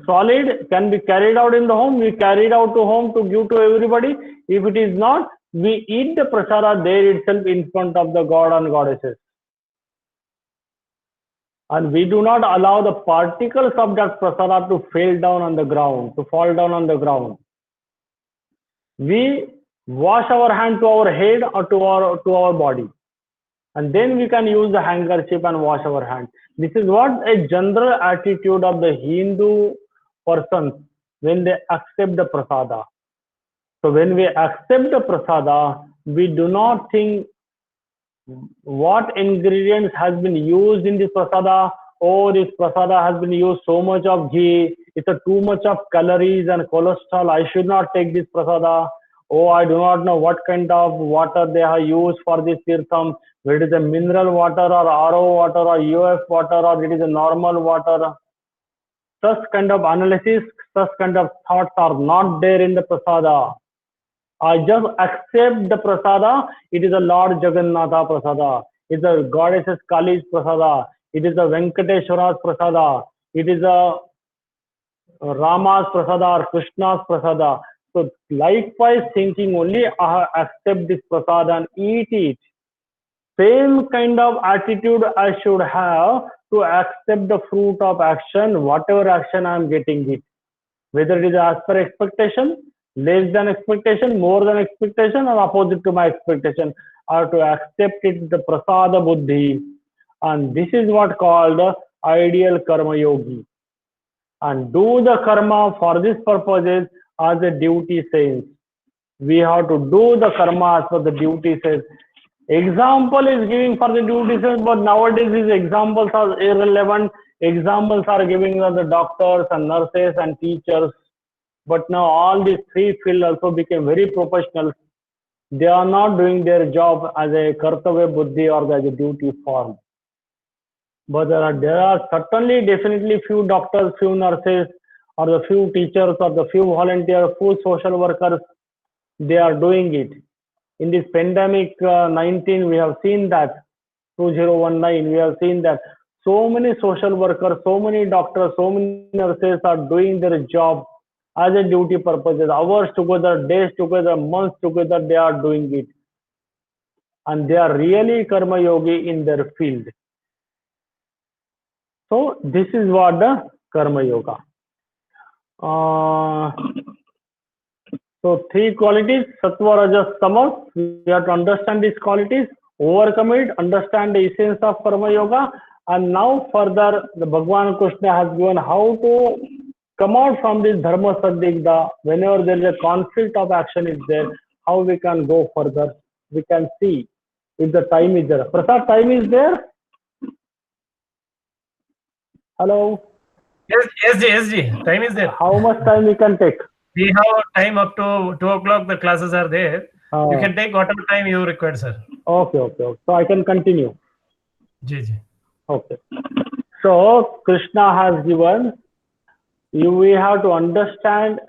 solid, can be carried out in the home, we carry it out to home to give to everybody. If it is not, we eat the prasada there itself in front of the god and goddesses. And we do not allow the particles of that prasada to fall down on the ground, We wash our hand to our head or to our body. And then we can use the handkerchief and wash our hands. This is what a general attitude of the Hindu persons when they accept the prasada. So when we accept the prasada, we do not think what ingredients has been used in this prasada. Oh, this prasada has been used so much of ghee. It's too much of calories and cholesterol. I should not take this prasada. Oh, I do not know what kind of water they have used for this tirtham. Whether it is a mineral water or RO water or UF water or it is a normal water. Such kind of analysis, such kind of thoughts are not there in the prasada. I just accept the prasada. It is a Lord Jagannatha prasada. It is a goddesses Kali's prasada. It is a Venkateshwara's prasada. It is a Rama's prasada or Krishna's prasada. So likewise thinking only, I accept this prasada and eat it. Same kind of attitude I should have to accept the fruit of action, whatever action I am getting it. Whether it is as per expectation, less than expectation, more than expectation, or opposite to my expectation, I have to accept it, the prasada buddhi. And this is what called the ideal karma yogi. And do the karma for this purposes as a duty says. We have to do the karma as per the duty says. Example is giving for the duty says, but nowadays these examples are irrelevant. Examples are giving us the doctors and nurses and teachers. But now all these three fields also became very professional. They are not doing their job as a kartavya buddhi or as a duty form. But there are certainly, definitely few doctors, few nurses, or the few teachers, or the few volunteers, few social workers, they are doing it. In this pandemic 19, we have seen that, 2019, we have seen that so many social workers, so many doctors, so many nurses are doing their job as a duty purposes, hours together, days together, months together, they are doing it. And they are really karma yogi in their field. So this is what the karma yoga. So three qualities, sattva, rajas, tamas. We have to understand these qualities, overcome it, understand the essence of karma yoga, and now further the Bhagwan Krishna has given how to come out from this dharma sandigdha. Whenever there is a conflict of action is there, how we can go further. We can see if the time is there. Prasad, time is there? Hello. Yes, SG. Time is there. How much time we can take? We have time up to 2 o'clock. The classes are there. You can take whatever time you require, sir. Okay. So I can continue. Ji. Okay. So Krishna has given you. We have to understand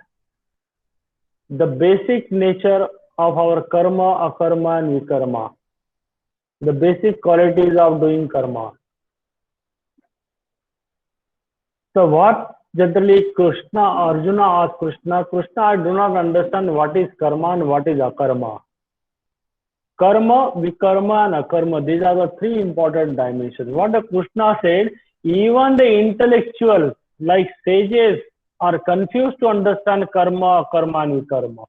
the basic nature of our karma, akarma, and vikarma. The basic qualities of doing karma. So what generally Arjuna asked Krishna, I do not understand what is karma and what is akarma. Karma, vikarma and akarma, these are the three important dimensions. What the Krishna said, even the intellectuals like sages are confused to understand karma, akarma and vikarma.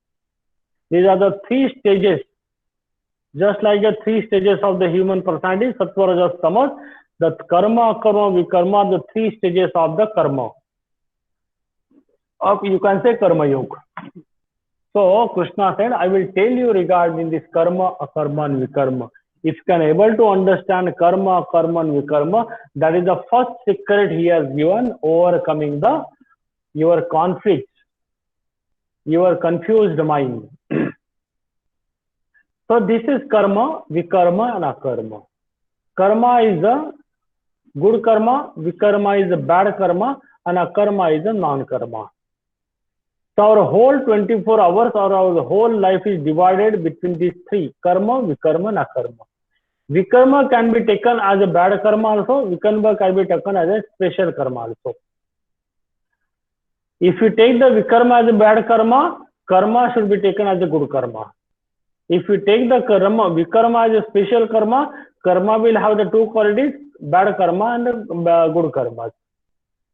These are the three stages. Just like the three stages of the human personality, sattva, rajas, tamas, the karma, akarma, vikarma, the three stages of the karma. Or you can say karma yoga. So Krishna said, I will tell you regarding this karma, akarma and vikarma. If you can able to understand karma, akarma and vikarma, that is the first secret he has given, overcoming your conflicts, your confused mind. So this is karma, vikarma and akarma. Karma is the good karma, vikarma is the bad karma, and akarma is the non-karma. So our whole 24 hours or our whole life is divided between these three, karma, vikarma and akarma. Vikarma can be taken as a bad karma also, vikarma can be taken as a special karma also. If you take the vikarma as a bad karma, karma should be taken as a good karma. If you take the vikarma as a special karma, karma will have the two qualities, bad karma and good karma.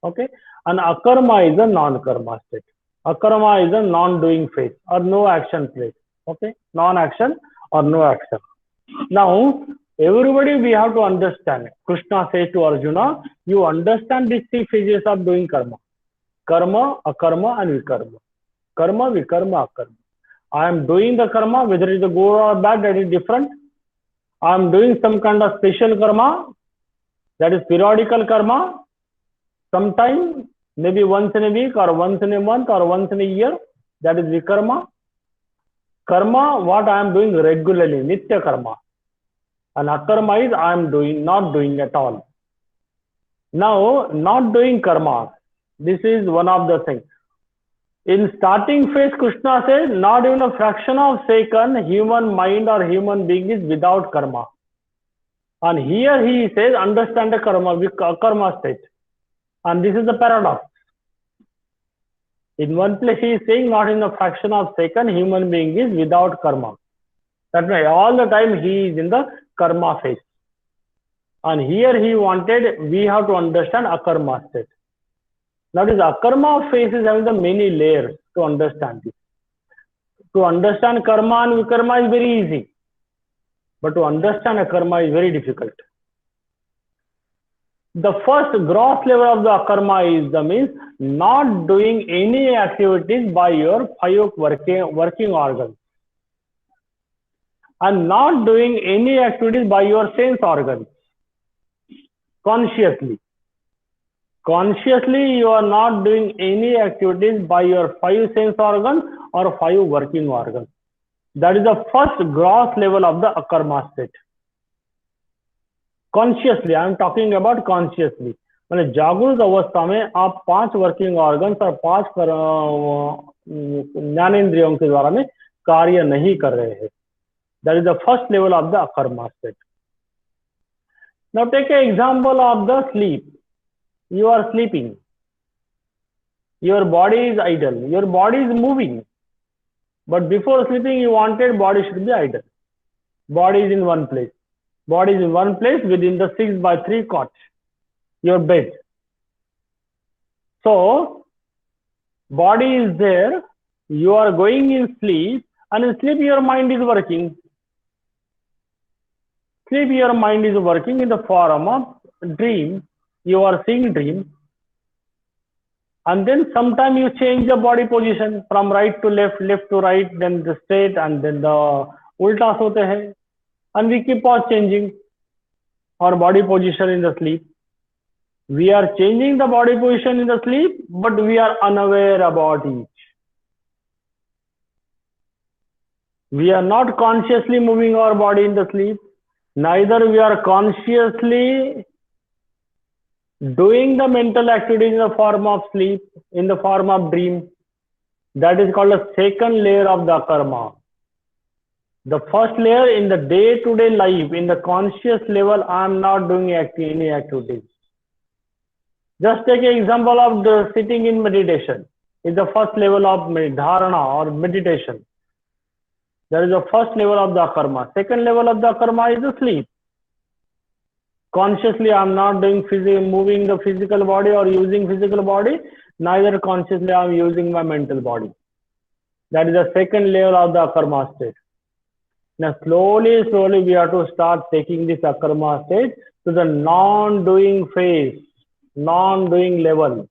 Okay, and akarma is a non-karma state. Akarma is a non-doing phase or no action phase. Okay, non-action or no action. Now, everybody we have to understand. Krishna says to Arjuna, you understand these three phases of doing karma. Karma, akarma and vikarma. Karma, vikarma, akarma. I am doing the karma, whether it is good or bad, that is different. I am doing some kind of special karma, that is periodical karma. Sometime, maybe once in a week or once in a month or once in a year, that is vikarma. Karma, what I am doing regularly, nitya karma. And akarma is I am not doing at all. Now, not doing karma, this is one of the things. In starting phase, Krishna says, not even a fraction of second, human mind or human being is without karma. And here he says, understand the karma state. And this is the paradox. In one place he is saying, not in a fraction of second, human being is without karma. That means all the time he is in the karma phase. And here he wanted, we have to understand akarma state. Now this akarma phase is having the many layers to understand this. To understand karma and vikarma is very easy. But to understand akarma is very difficult. The first gross level of the akarma is the means not doing any activities by your five working organs. And not doing any activities by your sense organs. Consciously. Consciously, you are not doing any activities by your five sense organs or five working organs. That is the first gross level of the akarma state. Consciously, I am talking about consciously. मैंने जागृत अवस्था में आप 5 working organs और 5 ज्ञानेंद्रियों के द्वारा में कार्य नहीं कर रहे हैं. That is the first level of the akarma state. Now take an example of the sleep. You are sleeping. Your body is idle. Your body is moving. But before sleeping, you wanted body should be idle. Body is in one place. Body is in one place within the 6x3 cot, your bed. So, body is there. You are going in sleep, and in sleep your mind is working. Sleep your mind is working in the form of dream. You are seeing dream. And then sometime you change the body position from right to left, left to right, then the straight, and then the ultas hote hai. And we keep on changing our body position in the sleep. We are changing the body position in the sleep, but we are unaware about it. We are not consciously moving our body in the sleep. Neither we are consciously doing the mental activities in the form of sleep, in the form of dream. That is called a second layer of the karma. The first layer, in the day-to-day life, in the conscious level, I am not doing any activities. Just take an example of the sitting in meditation. It's the first level of dharana or meditation. There is the first level of the karma. Second level of the karma is the sleep. Consciously, I am not doing moving the physical body or using physical body. Neither consciously I am using my mental body. That is the second layer of the akarma state. Now slowly we have to start taking this akarma state to the non-doing phase, non-doing level.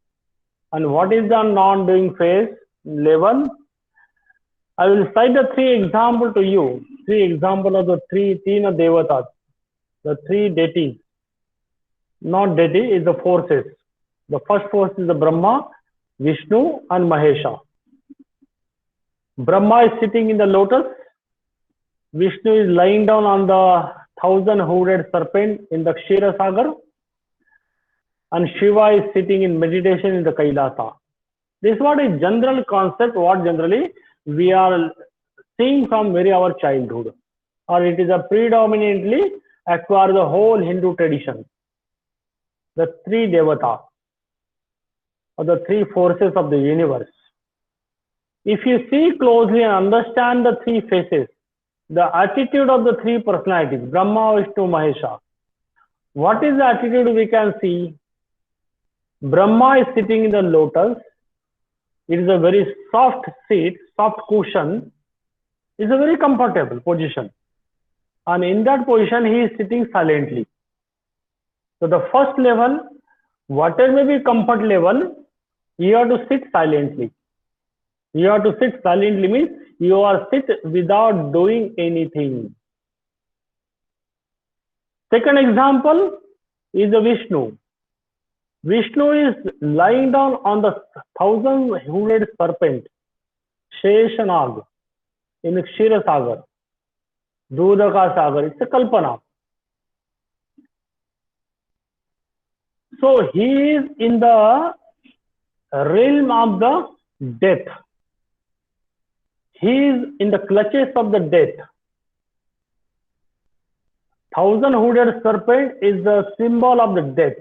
And what is the non-doing phase level? I will cite the three examples to you. Three examples of the Tina Devatas, the three deities. Not deity, is the forces. The first force is the Brahma, Vishnu and Mahesha. Brahma is sitting in the lotus. Vishnu is lying down on the 1,000-hooded serpent in the Kshira Sagar. And Shiva is sitting in meditation in the Kailasa. This is what is general concept, what generally we are seeing from very our childhood. Or it is a predominantly acquire the whole Hindu tradition. The three Devatas, or the three forces of the universe. If you see closely and understand the three faces, the attitude of the three personalities, Brahma, Vishnu, Mahesha. What is the attitude we can see? Brahma is sitting in the lotus. It is a very soft seat, soft cushion. It's a very comfortable position. And in that position, he is sitting silently. So the first level, whatever may be comfort level, you have to sit silently. You have to sit silently means you are sit without doing anything. Second example is the Vishnu. Vishnu is lying down on the 1,000-hooded serpent, Sheshanag, in the Kshira Sagar, Dudaka Sagar. It's a Kalpana. So he is in the realm of the death. He is in the clutches of the death. 1,000-hooded serpent is the symbol of the death.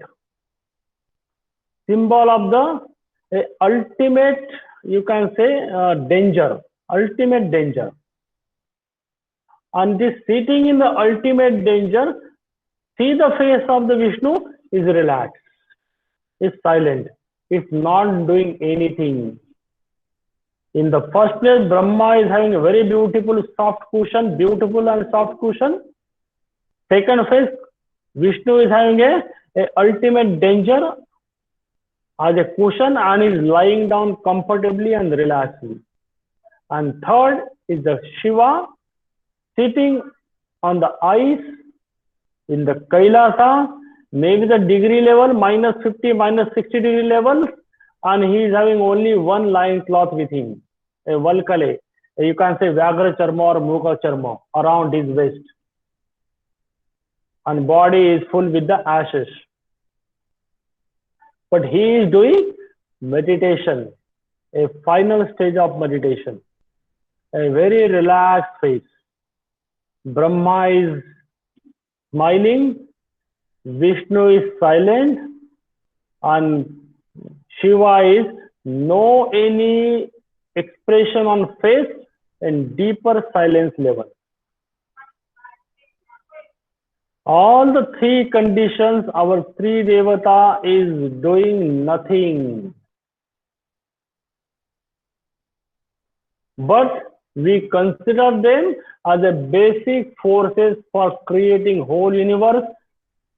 Symbol of the ultimate, you can say, danger, ultimate danger. And this sitting in the ultimate danger, see the face of the Vishnu is relaxed, is silent, it's not doing anything. In the first place, Brahma is having a very beautiful soft cushion, beautiful and soft cushion. Second phase, Vishnu is having a ultimate danger as a cushion and is lying down comfortably and relaxing. And third is the Shiva sitting on the ice in the Kailasa, maybe the degree level, -50, -60 degree level, and he is having only one loin cloth with him, a Valkale, you can say Vyagra Charma or Mukha Charma around his waist. And body is full with the ashes. But he is doing meditation, a final stage of meditation, a very relaxed face. Brahma is smiling, Vishnu is silent, and Shiva is no any expression on face and deeper silence level. All the three conditions, our three Devata is doing nothing. But we consider them as a basic forces for creating whole universe,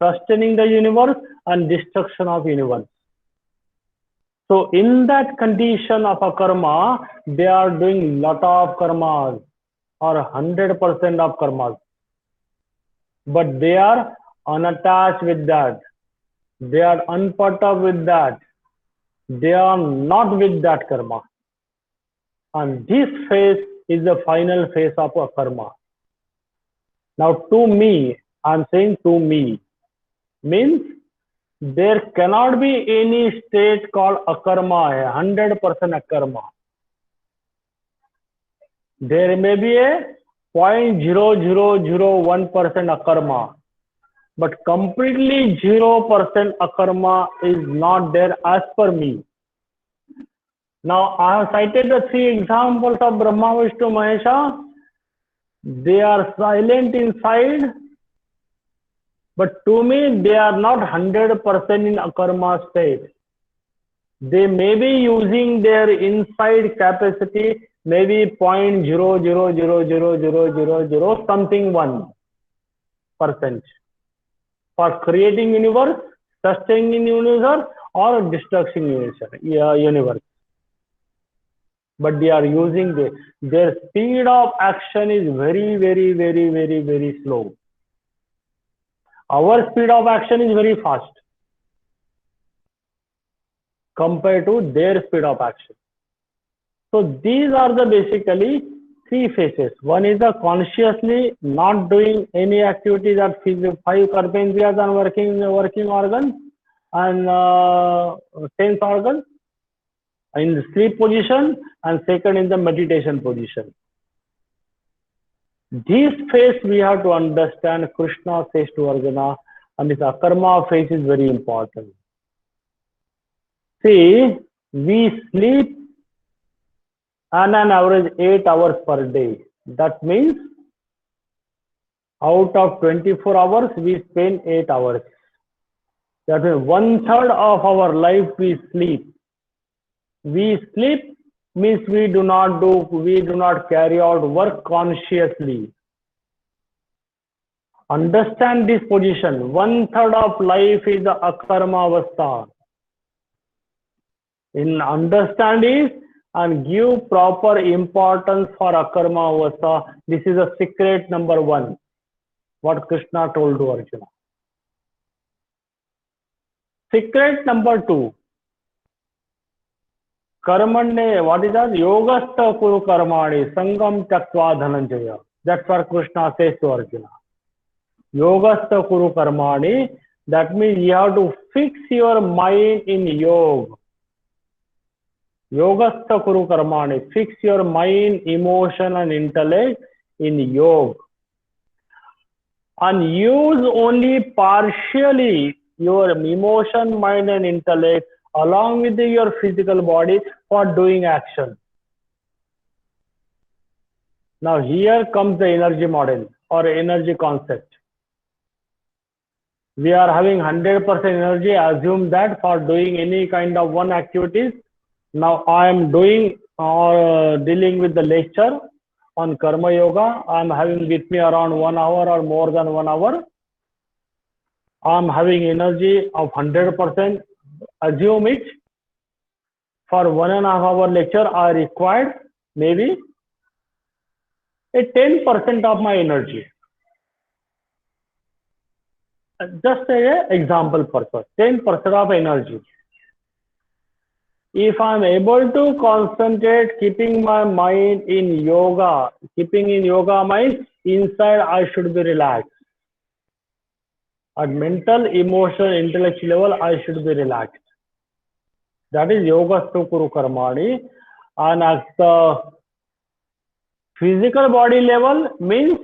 sustaining the universe and destruction of universe. So in that condition of a karma, they are doing lot of karmas or 100% of karmas. But they are unattached with that. They are unperturbed with that. They are not with that karma. And this phase is the final phase of a karma. Now, to me, I'm saying to me, means there cannot be any state called akarma, 100% akarma. There may be a 0.0001% akarma, but completely 0% akarma is not there as per me. Now, I have cited the 3 examples of Brahma, Vishnu, Mahesha. They are silent inside, but to me, they are not 100% in akarma state. They may be using their inside capacity, maybe 0.000000 something 1% for creating universe, sustaining universe, or destructing universe. But they are using their speed of action is very, very, very, very, very slow. Our speed of action is very fast compared to their speed of action. So these are the basically 3 phases. One is the consciously not doing any activity that 5 karmendriyas and working organs and sense organs in the sleep position, and second in the meditation position. This phase we have to understand. Krishna says to Arjuna, and this akarma phase is very important. See, we sleep on an average 8 hours per day. That means out of 24 hours, we spend 8 hours. That means 1/3 of our life we sleep. We sleep means we do not carry out work consciously. Understand this position. 1/3 of life is the akarma avastha. In understand this and give proper importance for akarma avastha. This is a secret number 1. What Krishna told to Arjuna. Secret number 2. Karmane, what is that? Yogastha kuru karmani sangam tyaktva dhananjaya. That's what Krishna says to Arjuna. Yogastha kuru karmani. That means you have to fix your mind in yoga. Yogastha kuru karmani. Fix your mind, emotion and intellect in yoga. And use only partially your emotion, mind and intellect along with your physical body for doing action. Now here comes the energy model or energy concept. We are having 100% energy. Assume that for doing any kind of one activities. Now I am doing or dealing with the lecture on Karma Yoga. I am having with me around 1 hour or more than 1 hour. I am having energy of 100%. Assume it. For 1.5 hour lecture, I required maybe a 10% of my energy. Just an example purpose. 10% of energy. If I am able to concentrate, keeping my mind in yoga, keeping in yoga mind, inside I should be relaxed. At mental, emotional, intellectual level, I should be relaxed. That is Yogastha kuru karmani. And at the physical body level means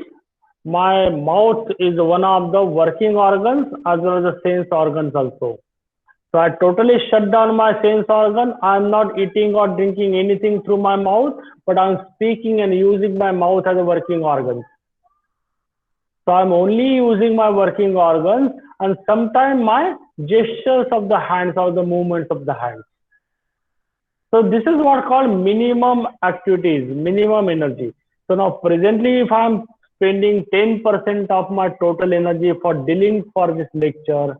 my mouth is one of the working organs as well as the sense organs also. So I totally shut down my sense organ. I am not eating or drinking anything through my mouth, but I am speaking and using my mouth as a working organ. So I'm only using my working organs and sometimes my gestures of the hands or the movements of the hands. So this is what called minimum activities, minimum energy. So now presently if I'm spending 10% of my total energy for dealing for this lecture,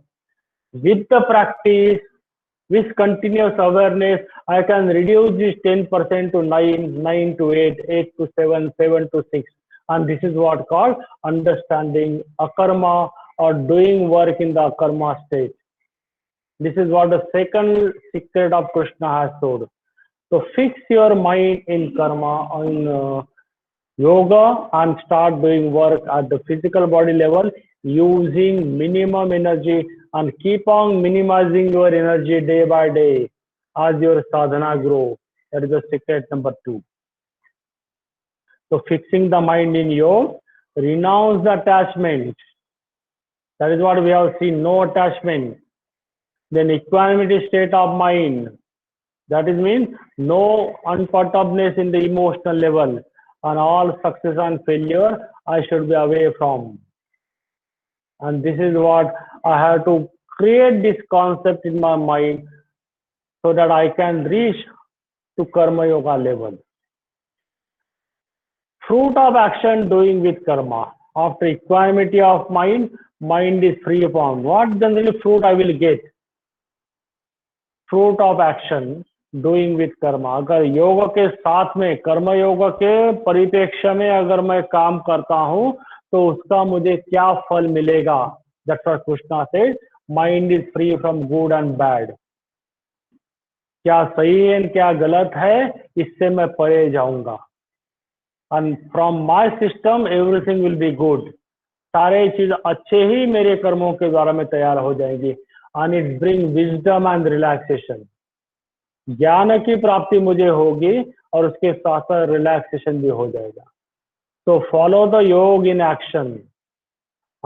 with the practice, with continuous awareness, I can reduce this 10% to 9, 9 to 8, 8 to 7, 7 to 6. And this is what called understanding akarma or doing work in the akarma state. This is what the second secret of Krishna has told. So fix your mind in karma, on yoga, and start doing work at the physical body level using minimum energy, and keep on minimizing your energy day by day as your sadhana grow. That is the secret number 2. So fixing the mind in yoga, renounce the attachment. That is what we have seen, no attachment. Then equanimity state of mind. That is means no unperturbedness in the emotional level, and all success and failure I should be away from. And this is what I have to create this concept in my mind so that I can reach to karma yoga level. Fruit of action doing with karma. After equanimity of mind, mind is free from. What generally fruit I will get? Fruit of action doing with Karma. अगर योग के साथ में कर्म योग के परिप्रेक्ष्य में अगर मैं काम करता हूं तो उसका मुझे क्या फल मिलेगा? That's what Krishna said, mind is free from good and bad. क्या सही है क्या गलत है इससे मैं परे जाऊंगा. And from my system everything will be good. सारे चीज अच्छे ही मेरे कर्मों के द्वारा में तैयार हो जाएंगी. And it bring wisdom and relaxation. ज्ञान की प्राप्ति मुझे होगी और उसके साथ साथ रिलैक्सेशन भी हो जाएगा. तो फॉलो द योग in action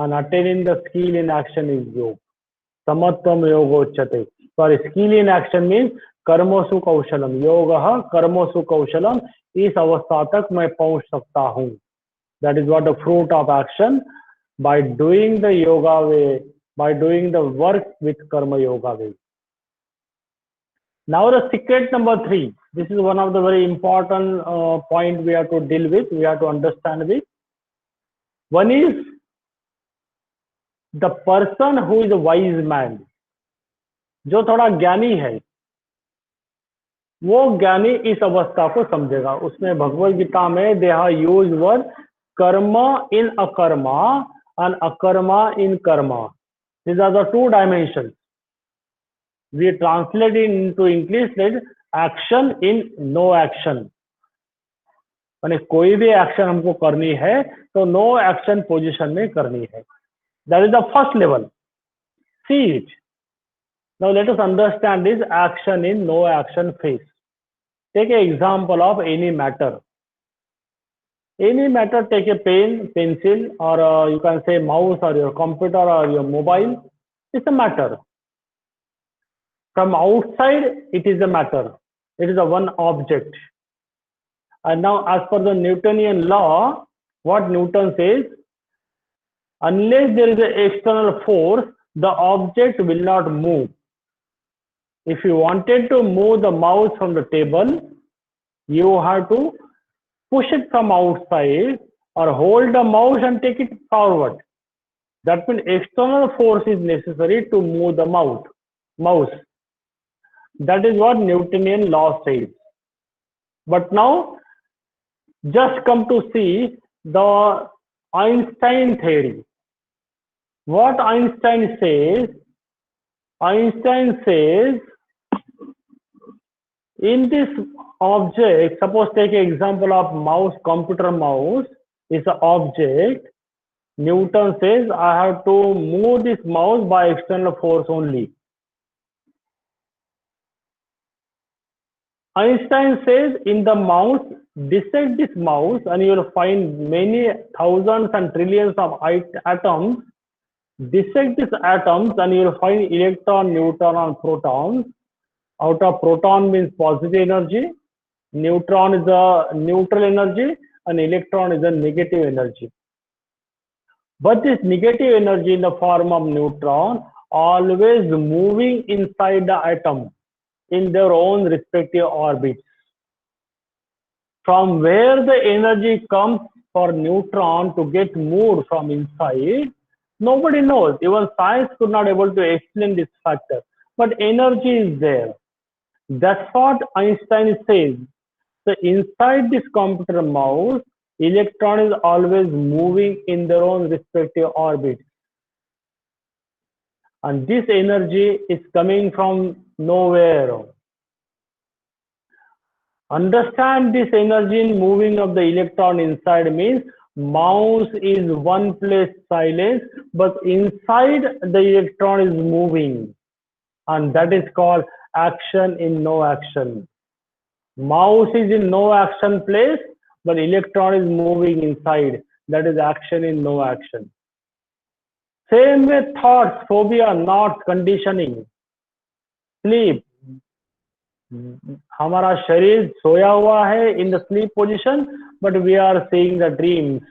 and attaining the skill in action is योग. समत्वम योगोच्यते. पर स्किल इन एक्शन मीन्स कर्मसु कौशलम. योग कर्मसु कौशलम. इस अवस्था तक मैं पहुंच सकता हूं. That is what the fruit of action by doing the yoga way, by doing the work with कर्म योगा वे. Now the secret number 3. This is one of the very important point we have to deal with. We have to understand this. One is the person who is a wise man. जो थोड़ा ज्ञानी है वो ज्ञानी इस अवस्था को समझेगा. उसमें भगवद गीता में they have used word karma in akarma and akarma in karma. These are the two dimensions. We translate it into English that action in no action. यानी कोई भी एक्शन हमको करनी है तो नो एक्शन पोजीशन में करनी है. That is the first level. See it. Now let us understand this action in no action phase. Take an example of any matter. Any matter, take a pen, pencil, or you can say mouse or your computer or your mobile. It's a matter. From outside, it is a matter. It is a one object. And now, as per the Newtonian law, what Newton says, unless there is an external force, the object will not move. If you wanted to move the mouse from the table, you have to push it from outside or hold the mouse and take it forward. That means external force is necessary to move the mouse. That is what Newtonian law says. But now, just come to see the Einstein theory. What Einstein says, in this object, suppose take an example of mouse, computer mouse is an object. Newton says, I have to move this mouse by external force only. Einstein says in the mouse, dissect this mouse and you will find many thousands and trillions of atoms. Dissect these atoms and you will find electron, neutron and protons. Out of proton means positive energy, neutron is a neutral energy and electron is a negative energy. But this negative energy in the form of neutron always moving inside the atom in their own respective orbits. From where the energy comes for neutron to get moved from inside, nobody knows. Even science could not able to explain this factor. But energy is there. That's what Einstein says. So inside this computer mouse, electron is always moving in their own respective orbits. and this energy is coming from nowhere. Understand this energy in moving of the electron inside means mouse is one place silence, but inside the electron is moving, and that is called action in no action. Mouse is in no action place, but electron is moving inside. That is action in no action. Same with thoughts, phobia, not conditioning. Sleep. हमारा शरीर सोया हुआ है in the sleep position, but we are seeing the dreams.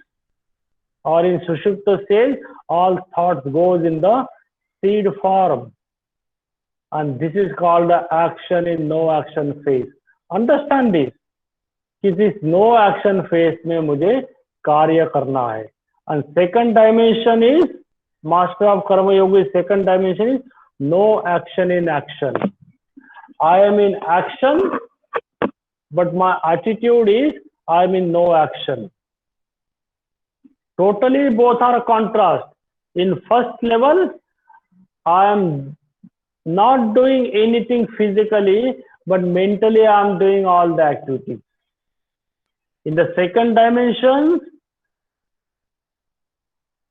Or in Sushupta state, all thoughts goes in the seed form. And this is called the action in no action phase. Understand this. कि this no action phase में मुझे कार्य करना है. And second dimension is, Master of Karma Yoga, second dimension is no action in action. I am in action, but my attitude is I am in no action. Totally both are contrast. In first level, I am not doing anything physically, but mentally I am doing all the activities. In the second dimension,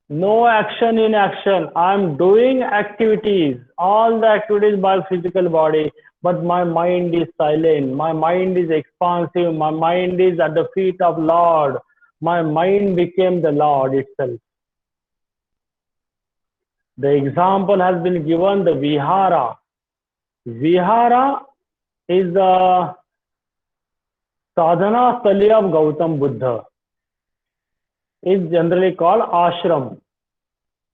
no action in action. I am doing activities, all the activities by physical body, but my mind is silent. My mind is expansive. My mind is at the feet of Lord. My mind became the Lord itself. The example has been given, the Vihara. Vihara is the sadhana stali of Gautam Buddha. It's generally called ashram.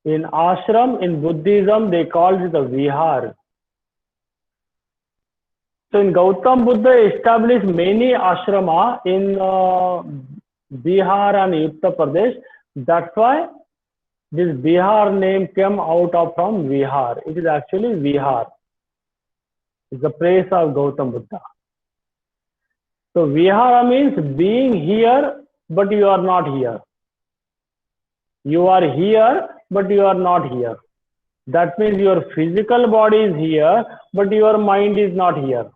In ashram, in Buddhism, they call it the vihar. So in Gautam Buddha established many ashrama in Bihar and Uttar Pradesh. That's why this Bihar name came out of from Vihar. It is actually Vihar. It's the place of Gautam Buddha. So Vihara means being here, but you are not here. You are here, but you are not here. That means your physical body is here, but your mind is not here.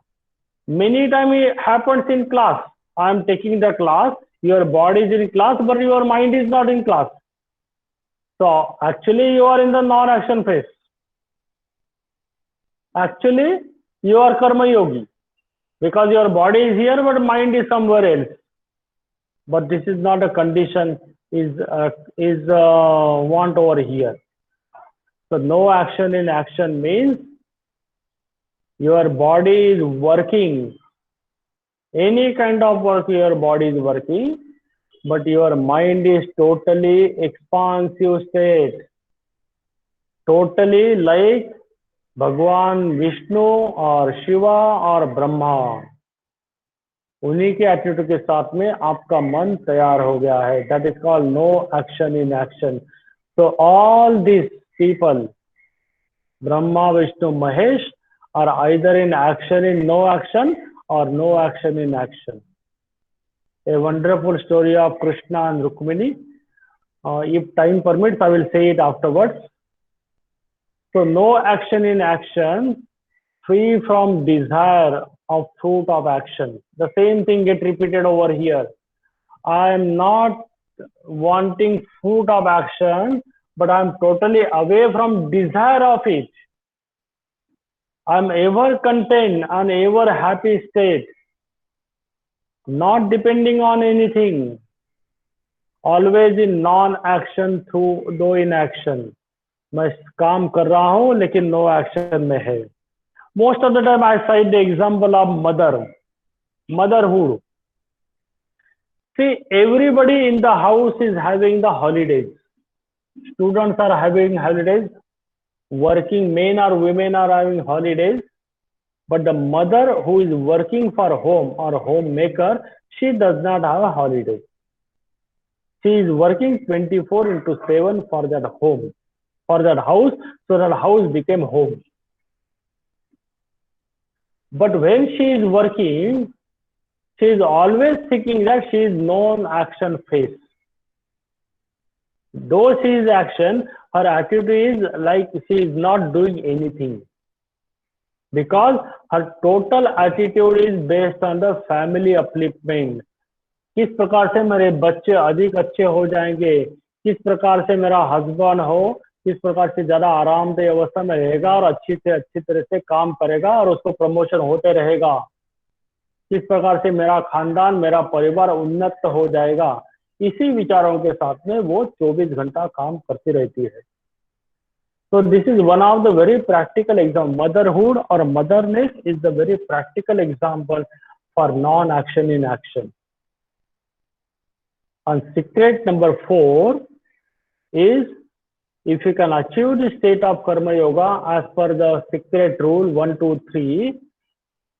Many times it happens in class. I am taking the class, your body is in class, but your mind is not in class. So actually you are in the non-action phase. Actually you are karma yogi because your body is here, but mind is somewhere else. But this is not a condition, is want over here. So no action in action means your body is working. Any kind of work your body is working, but your mind is totally expansive state. Totally like Bhagwan Vishnu or Shiva or Brahma. उन्हीं के attitude के साथ में आपका मन तैयार हो गया है. That is called no action in action. So all these people, Brahma, Vishnu, Mahesh, are either in action in no action or no action in action. A wonderful story of Krishna and Rukmini. If time permits, I will say it afterwards. So no action in action, free from desire of fruit of action. The same thing get repeated over here. I am not wanting fruit of action, but I am totally away from desire of it. I am ever content and ever happy state, not depending on anything, always in non-action through though in action. मैं काम कर रहा हूँ लेकिन no action में है. Most of the time I cite the example of motherhood. See, everybody in the house is having the holidays. Students are having holidays. Working men or women are having holidays. But the mother who is working for home or homemaker, she does not have a holiday. She is working 24/7 for that home, for that house, so that house became home. But when she is working, she is always thinking that she is non-action phase. Though she is action, her attitude is like she is not doing anything. Because her total attitude is based on the family upliftment. किस प्रकार से मेरे बच्चे अधिक अच्छे हो जाएंगे, किस प्रकार से मेरा हस्बैंड हो किस प्रकार से ज्यादा आरामदेह अवस्था में रहेगा और अच्छी से अच्छी तरह से काम करेगा और उसको प्रमोशन होते रहेगा, किस प्रकार से मेरा खानदान मेरा परिवार उन्नत हो जाएगा, इसी विचारों के साथ में वो 24 घंटा काम करती रहती है. So this is one of the very practical example. Motherhood or motherness is the very practical example for non-action in action. And secret number 4 is, if you can achieve the state of karma yoga as per the secret rule 1, 2, 3,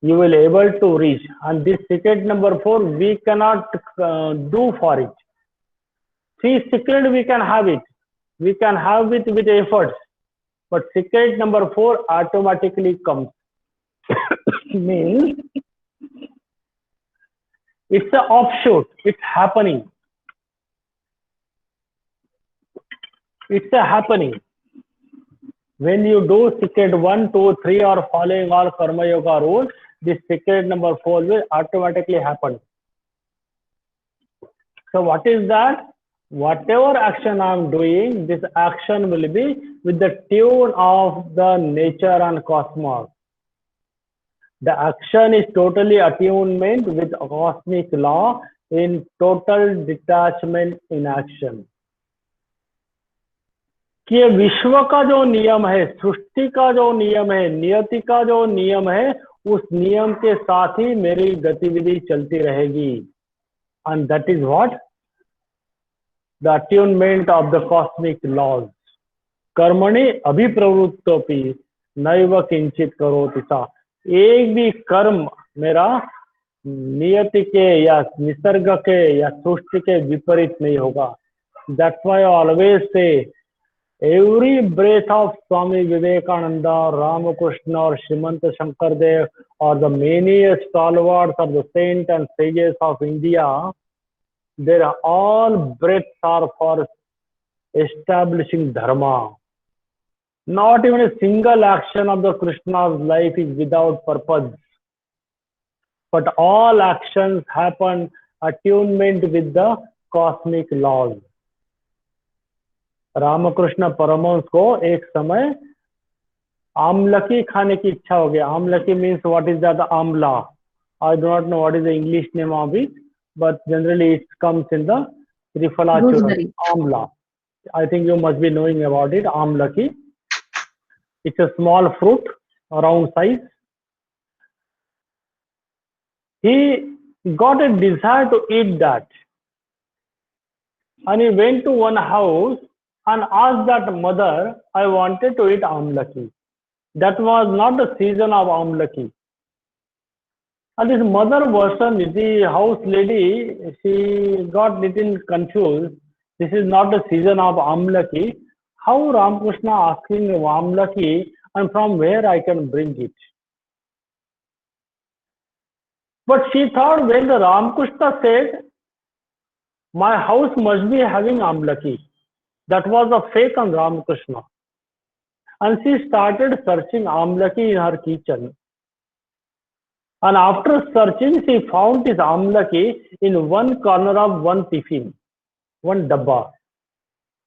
you will able to reach. And this secret number 4 we cannot do for it. See, secret we can have it. We can have it with efforts. But secret number 4 automatically comes. Means it's an offshoot. It's happening. It's a happening. When you do secret 1, 2, 3 or following all karma yoga rules, this secret number 4 will automatically happen. So what is that? Whatever action I am doing, this action will be with the tune of the nature and cosmos. The action is totally attunement with cosmic law in total detachment in action. कि विश्व का जो नियम है, सृष्टि का जो नियम है, नियति का जो नियम है, उस नियम के साथ ही मेरी गतिविधि चलती रहेगी. And that is what? The attunement of the cosmic laws. कर्मणि अभिप्रवृत्तोपि नैव किंचित करोति सा. एक भी कर्म मेरा नियति के या निसर्ग के या सृष्टि के विपरीत नहीं होगा. That's why I always say, every breath of Swami Vivekananda, Ramakrishna or Srimant Shankardev or the many stalwarts of the saints and sages of India, their all breaths are for establishing dharma. Not even a single action of the Krishna's life is without purpose. But all actions happen attunement with the cosmic laws. Ramakrishna Paramhans को एक समय आमलकी खाने की इच्छा हो गई. Amalaki means what is that? Amla. I do not know what is the English name of it, but generally it comes in the Triphala Churna. Amla. I think you must be knowing about it. Amlaki. It's a small fruit, around size. He got a desire to eat that. And he went to one house and asked that mother, I wanted to eat amlaki. That was not the season of amlaki. And his mother version, the house lady, she got little confused. This is not the season of amlaki. How Ramakrishna asking amlaki and from where I can bring it? But she thought when the Ramakrishna said, my house must be having amlaki. That was a fake on Ramakrishna. And she started searching amlaki in her kitchen. And after searching, she found this amlaki in one corner of one tiffin, one dabba.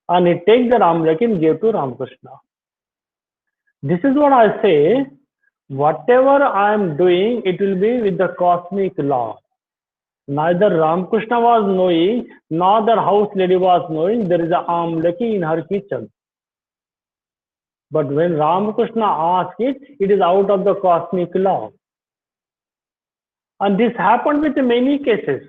And he take that amlaki and gave to Ramakrishna. This is what I say, whatever I am doing, it will be with the cosmic law. Neither Ramakrishna was knowing, nor the house lady was knowing there is a amlaki in her kitchen. But when Ramakrishna asked it, it is out of the cosmic law. And this happened with many cases.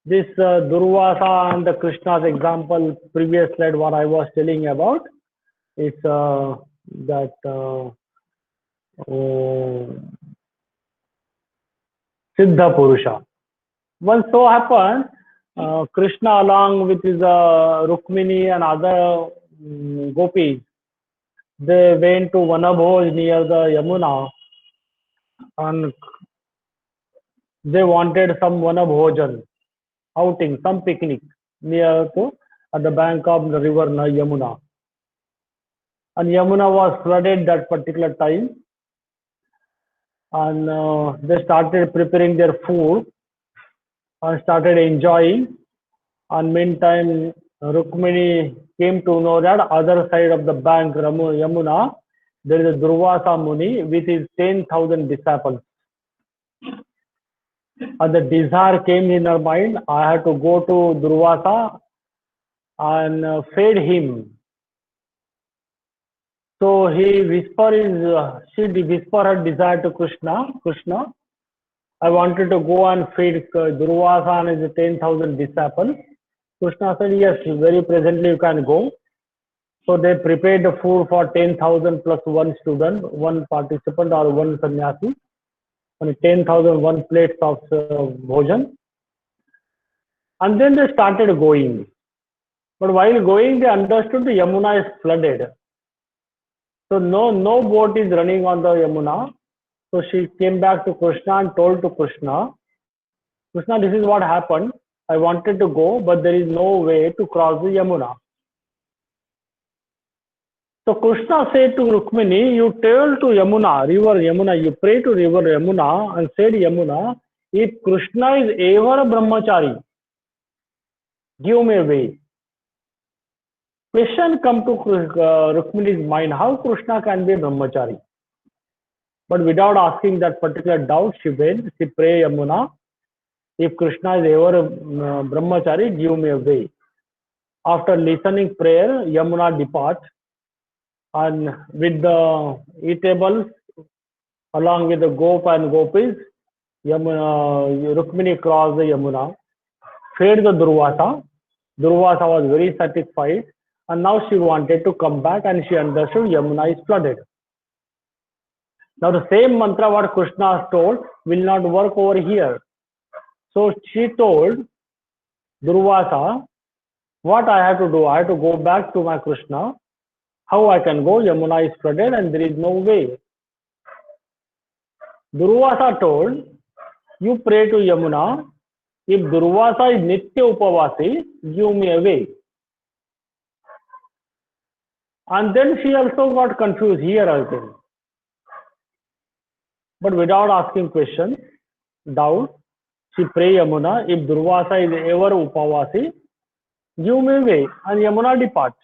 This Durvasa and the Krishna's example, previous slide, what I was telling about, is that Siddha Purusha. Once so happened, Krishna along with his Rukmini and other gopis, they went to Vanabhoj near the Yamuna, and they wanted some Vanabhojan outing, some picnic near to at the bank of the river Yamuna. And Yamuna was flooded that particular time. And they started preparing their food and started enjoying. And meantime, Rukmini came to know that other side of the bank, Yamuna, there is a Durvasa Muni with his 10,000 disciples. And the desire came in her mind, I had to go to Durvasa and feed him. So she whispered her desire to Krishna. Krishna, I wanted to go and feed Durvasa and his 10,000 disciples. Krishna said, yes, very presently you can go. So they prepared the food for 10,000 plus one student, one participant or one sannyasi. And 10,000 one plates of bhojan. And then they started going. But while going, they understood the Yamuna is flooded. So no boat is running on the Yamuna. So she came back to Krishna and told to Krishna, Krishna, this is what happened. I wanted to go, but there is no way to cross the Yamuna. So Krishna said to Rukmini, you tell to Yamuna, river Yamuna, you pray to river Yamuna and said Yamuna, if Krishna is ever a brahmachari, give me a way. Question come to Rukmini's mind, how Krishna can be a brahmachari? But without asking that particular doubt, she went, she prayed Yamuna, if Krishna is ever a brahmachari, give me a way. After listening prayer, Yamuna departs, and with the eatables, along with the Gop and Gopis, Rukmini crossed the Yamuna, fed the Durvasa. Durvasa was very satisfied, and now she wanted to come back, and she understood Yamuna is flooded. Now the same mantra what Krishna has told will not work over here. So she told Durvasa, what I have to do? I have to go back to my Krishna. How I can go? Yamuna is flooded and there is no way. Durvasa told, you pray to Yamuna. If Durvasa is Nitya Upavasi, give me a way. And then she also got confused here also. But without asking questions, doubt, she prayed Yamuna, if Durvasa is ever Upavasi, give me a way. And Yamuna departs.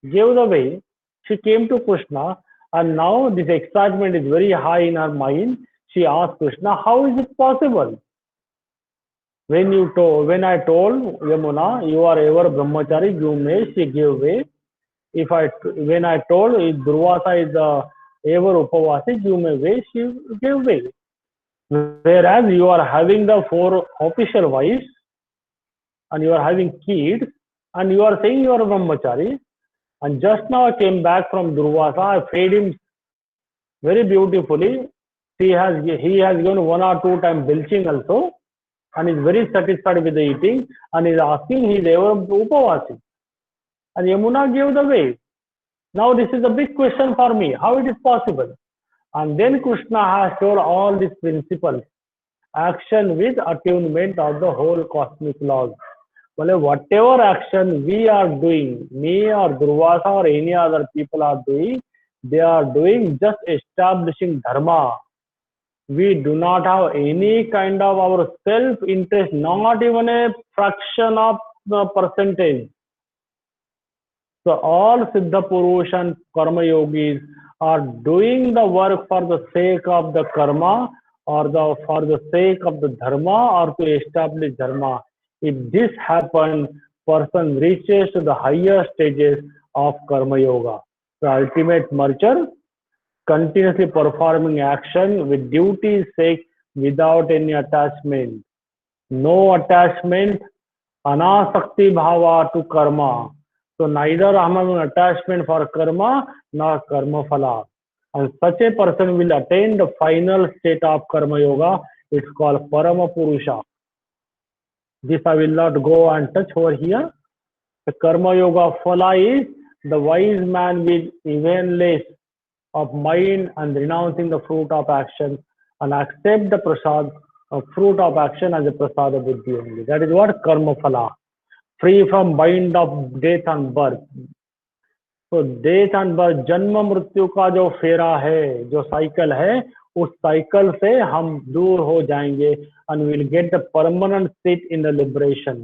Gave the way. She came to Krishna, and now this excitement is very high in her mind. She asked Krishna, how is it possible? When I told Yamuna, you are ever brahmachari, give me, she gave way. When I told if Durvasa is ever Upavasi, give me way, she gave way. Whereas you are having the 4 official wives, and you are having kids, and you are saying you are a brahmachari, and just now I came back from Durvasa, I fed him very beautifully. He has given 1 or 2 times belching also, and is very satisfied with the eating, and is asking he is ever Upavasi. And Yamuna gave the way. Now this is a big question for me, how it is possible? And then Krishna has told all these principles, action with attunement of the whole cosmic laws. Well, whatever action we are doing, me or Durvasa or any other people are doing, they are doing just establishing dharma. We do not have any kind of our self-interest, not even a fraction of the percentage. So all Siddha Purush and Karma Yogis are doing the work for the sake of the karma or for the sake of the dharma or to establish dharma. If this happens, person reaches to the higher stages of Karma Yoga. The ultimate merger, continuously performing action with duty's sake without any attachment. No attachment, anasakti bhava to karma. So neither I have an attachment for karma nor karma phala. And such a person will attain the final state of Karma Yoga. It's called Parama Purusha. This I will not go and touch over here. The Karma Yoga phala is the wise man with evenless of mind and renouncing the fruit of action and accept the prasad of fruit of action as a prasada buddhi only. That is what karma phala. free from bind of death and birth. तो death and birth, जन्म मृत्यु का जो फेरा है, जो cycle है, उस साइकिल से हम दूर हो जाएंगे and will get the permanent state in the liberation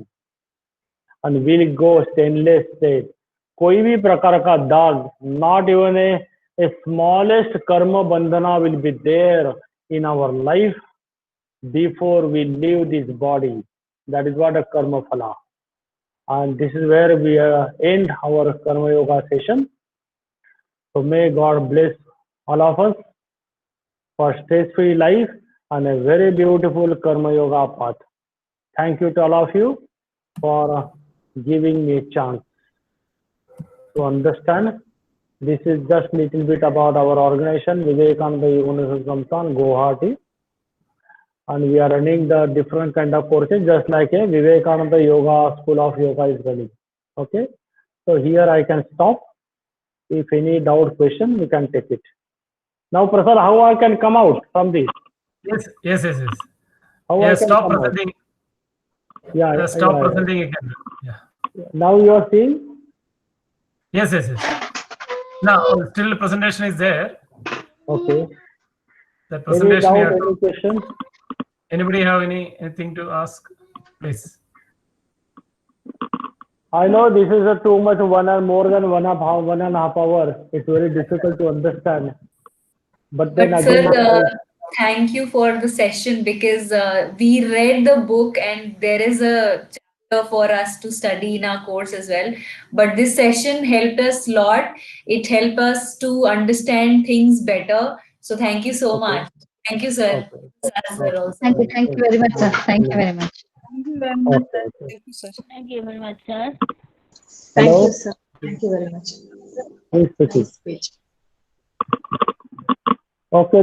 and will go stainless state. कोई भी प्रकार का दाग, not even a smallest karma bandhana will be there in our life before we leave this body. That is what a karma phala. And this is where we end our Karma Yoga session. So may God bless all of us for stress-free life and a very beautiful Karma Yoga path. Thank you to all of you for giving me a chance to understand. This is just little bit about our organization, Vivekananda University Samsthan, Guwahati. And we are running the different kind of courses, just like a Vivekananda Yoga School of Yoga is running. Okay, so here I can stop. If any doubt question, we can take it. Now, Prasad, how I can come out from this? Yes. How Yeah, I can stop come out? presenting. Yeah, Stop yeah. presenting again. Yeah. Now you are seeing? Yes. Now still presentation is there. Okay. The Any presentation. doubt, any question? Anybody have anything to ask, please? I know this is a too much, more than 1.5 hour. It's very difficult to understand. But then again, sir, thank you for the session, because we read the book and there is a chapter for us to study in our course as well. But this session helped us a lot. It helped us to understand things better. So thank you so much. Thank you, sir. Okay. Sir also. Thank you very much, sir. Thank you very much. Thank you very much, Okay. sir. Thank you, sir. Thank you very much, sir. Thank Hello? you, sir. Thank you very much. Please proceed. Nice speech. Okay.